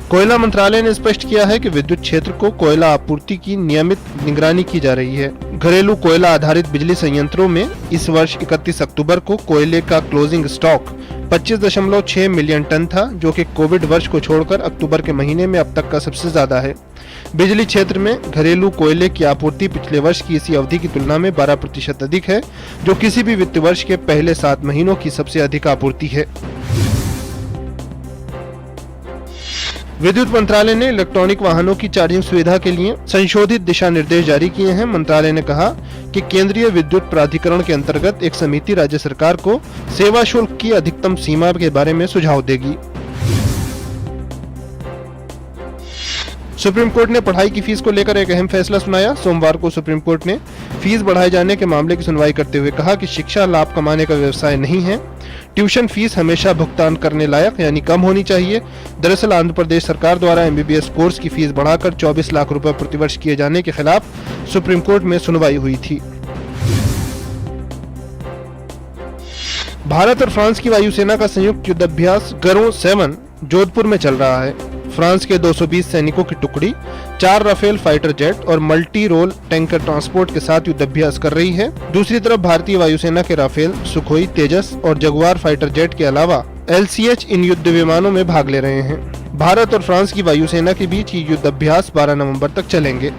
कोयला मंत्रालय ने स्पष्ट किया है कि विद्युत क्षेत्र को कोयला आपूर्ति की नियमित निगरानी की जा रही है। घरेलू कोयला आधारित बिजली संयंत्रों में इस वर्ष 31 अक्टूबर को कोयले का क्लोजिंग स्टॉक 25.6 मिलियन टन था, जो कि कोविड वर्ष को छोड़कर अक्टूबर के महीने में अब तक का सबसे ज्यादा है। बिजली क्षेत्र में घरेलू कोयले की आपूर्ति पिछले वर्ष की इसी अवधि की तुलना में 12% अधिक है, जो किसी भी वित्त वर्ष के पहले 7 महीनों की सबसे अधिक आपूर्ति है। विद्युत मंत्रालय ने इलेक्ट्रॉनिक वाहनों की चार्जिंग सुविधा के लिए संशोधित दिशा निर्देश जारी किए हैं। मंत्रालय ने कहा कि केंद्रीय विद्युत प्राधिकरण के अंतर्गत एक समिति राज्य सरकार को सेवा शुल्क की अधिकतम सीमा के बारे में सुझाव देगी। सुप्रीम कोर्ट ने पढ़ाई की फीस को लेकर एक अहम फैसला सुनाया। सोमवार को सुप्रीम कोर्ट ने फीस बढ़ाए जाने के मामले की सुनवाई करते हुए कहा कि शिक्षा लाभ कमाने का व्यवसाय नहीं है। ट्यूशन फीस हमेशा भुगतान करने लायक यानी कम होनी चाहिए। दरअसल आंध्र प्रदेश सरकार द्वारा MBBS कोर्स की फीस बढ़ाकर 24 लाख रुपए प्रतिवर्ष किए जाने के खिलाफ सुप्रीम कोर्ट में सुनवाई हुई थी। भारत और फ्रांस की वायुसेना का संयुक्त युद्धाभ्यास गरों 7 जोधपुर में चल रहा है। फ्रांस के 220 सैनिकों की टुकड़ी 4 राफेल फाइटर जेट और मल्टी रोल टैंकर ट्रांसपोर्ट के साथ युद्धाभ्यास कर रही है। दूसरी तरफ भारतीय वायुसेना के राफेल, सुखोई, तेजस और जगुआर फाइटर जेट के अलावा LCH इन युद्ध विमानों में भाग ले रहे हैं। भारत और फ्रांस की वायुसेना के बीच ये युद्धाभ्यास 12 नवंबर तक चलेंगे।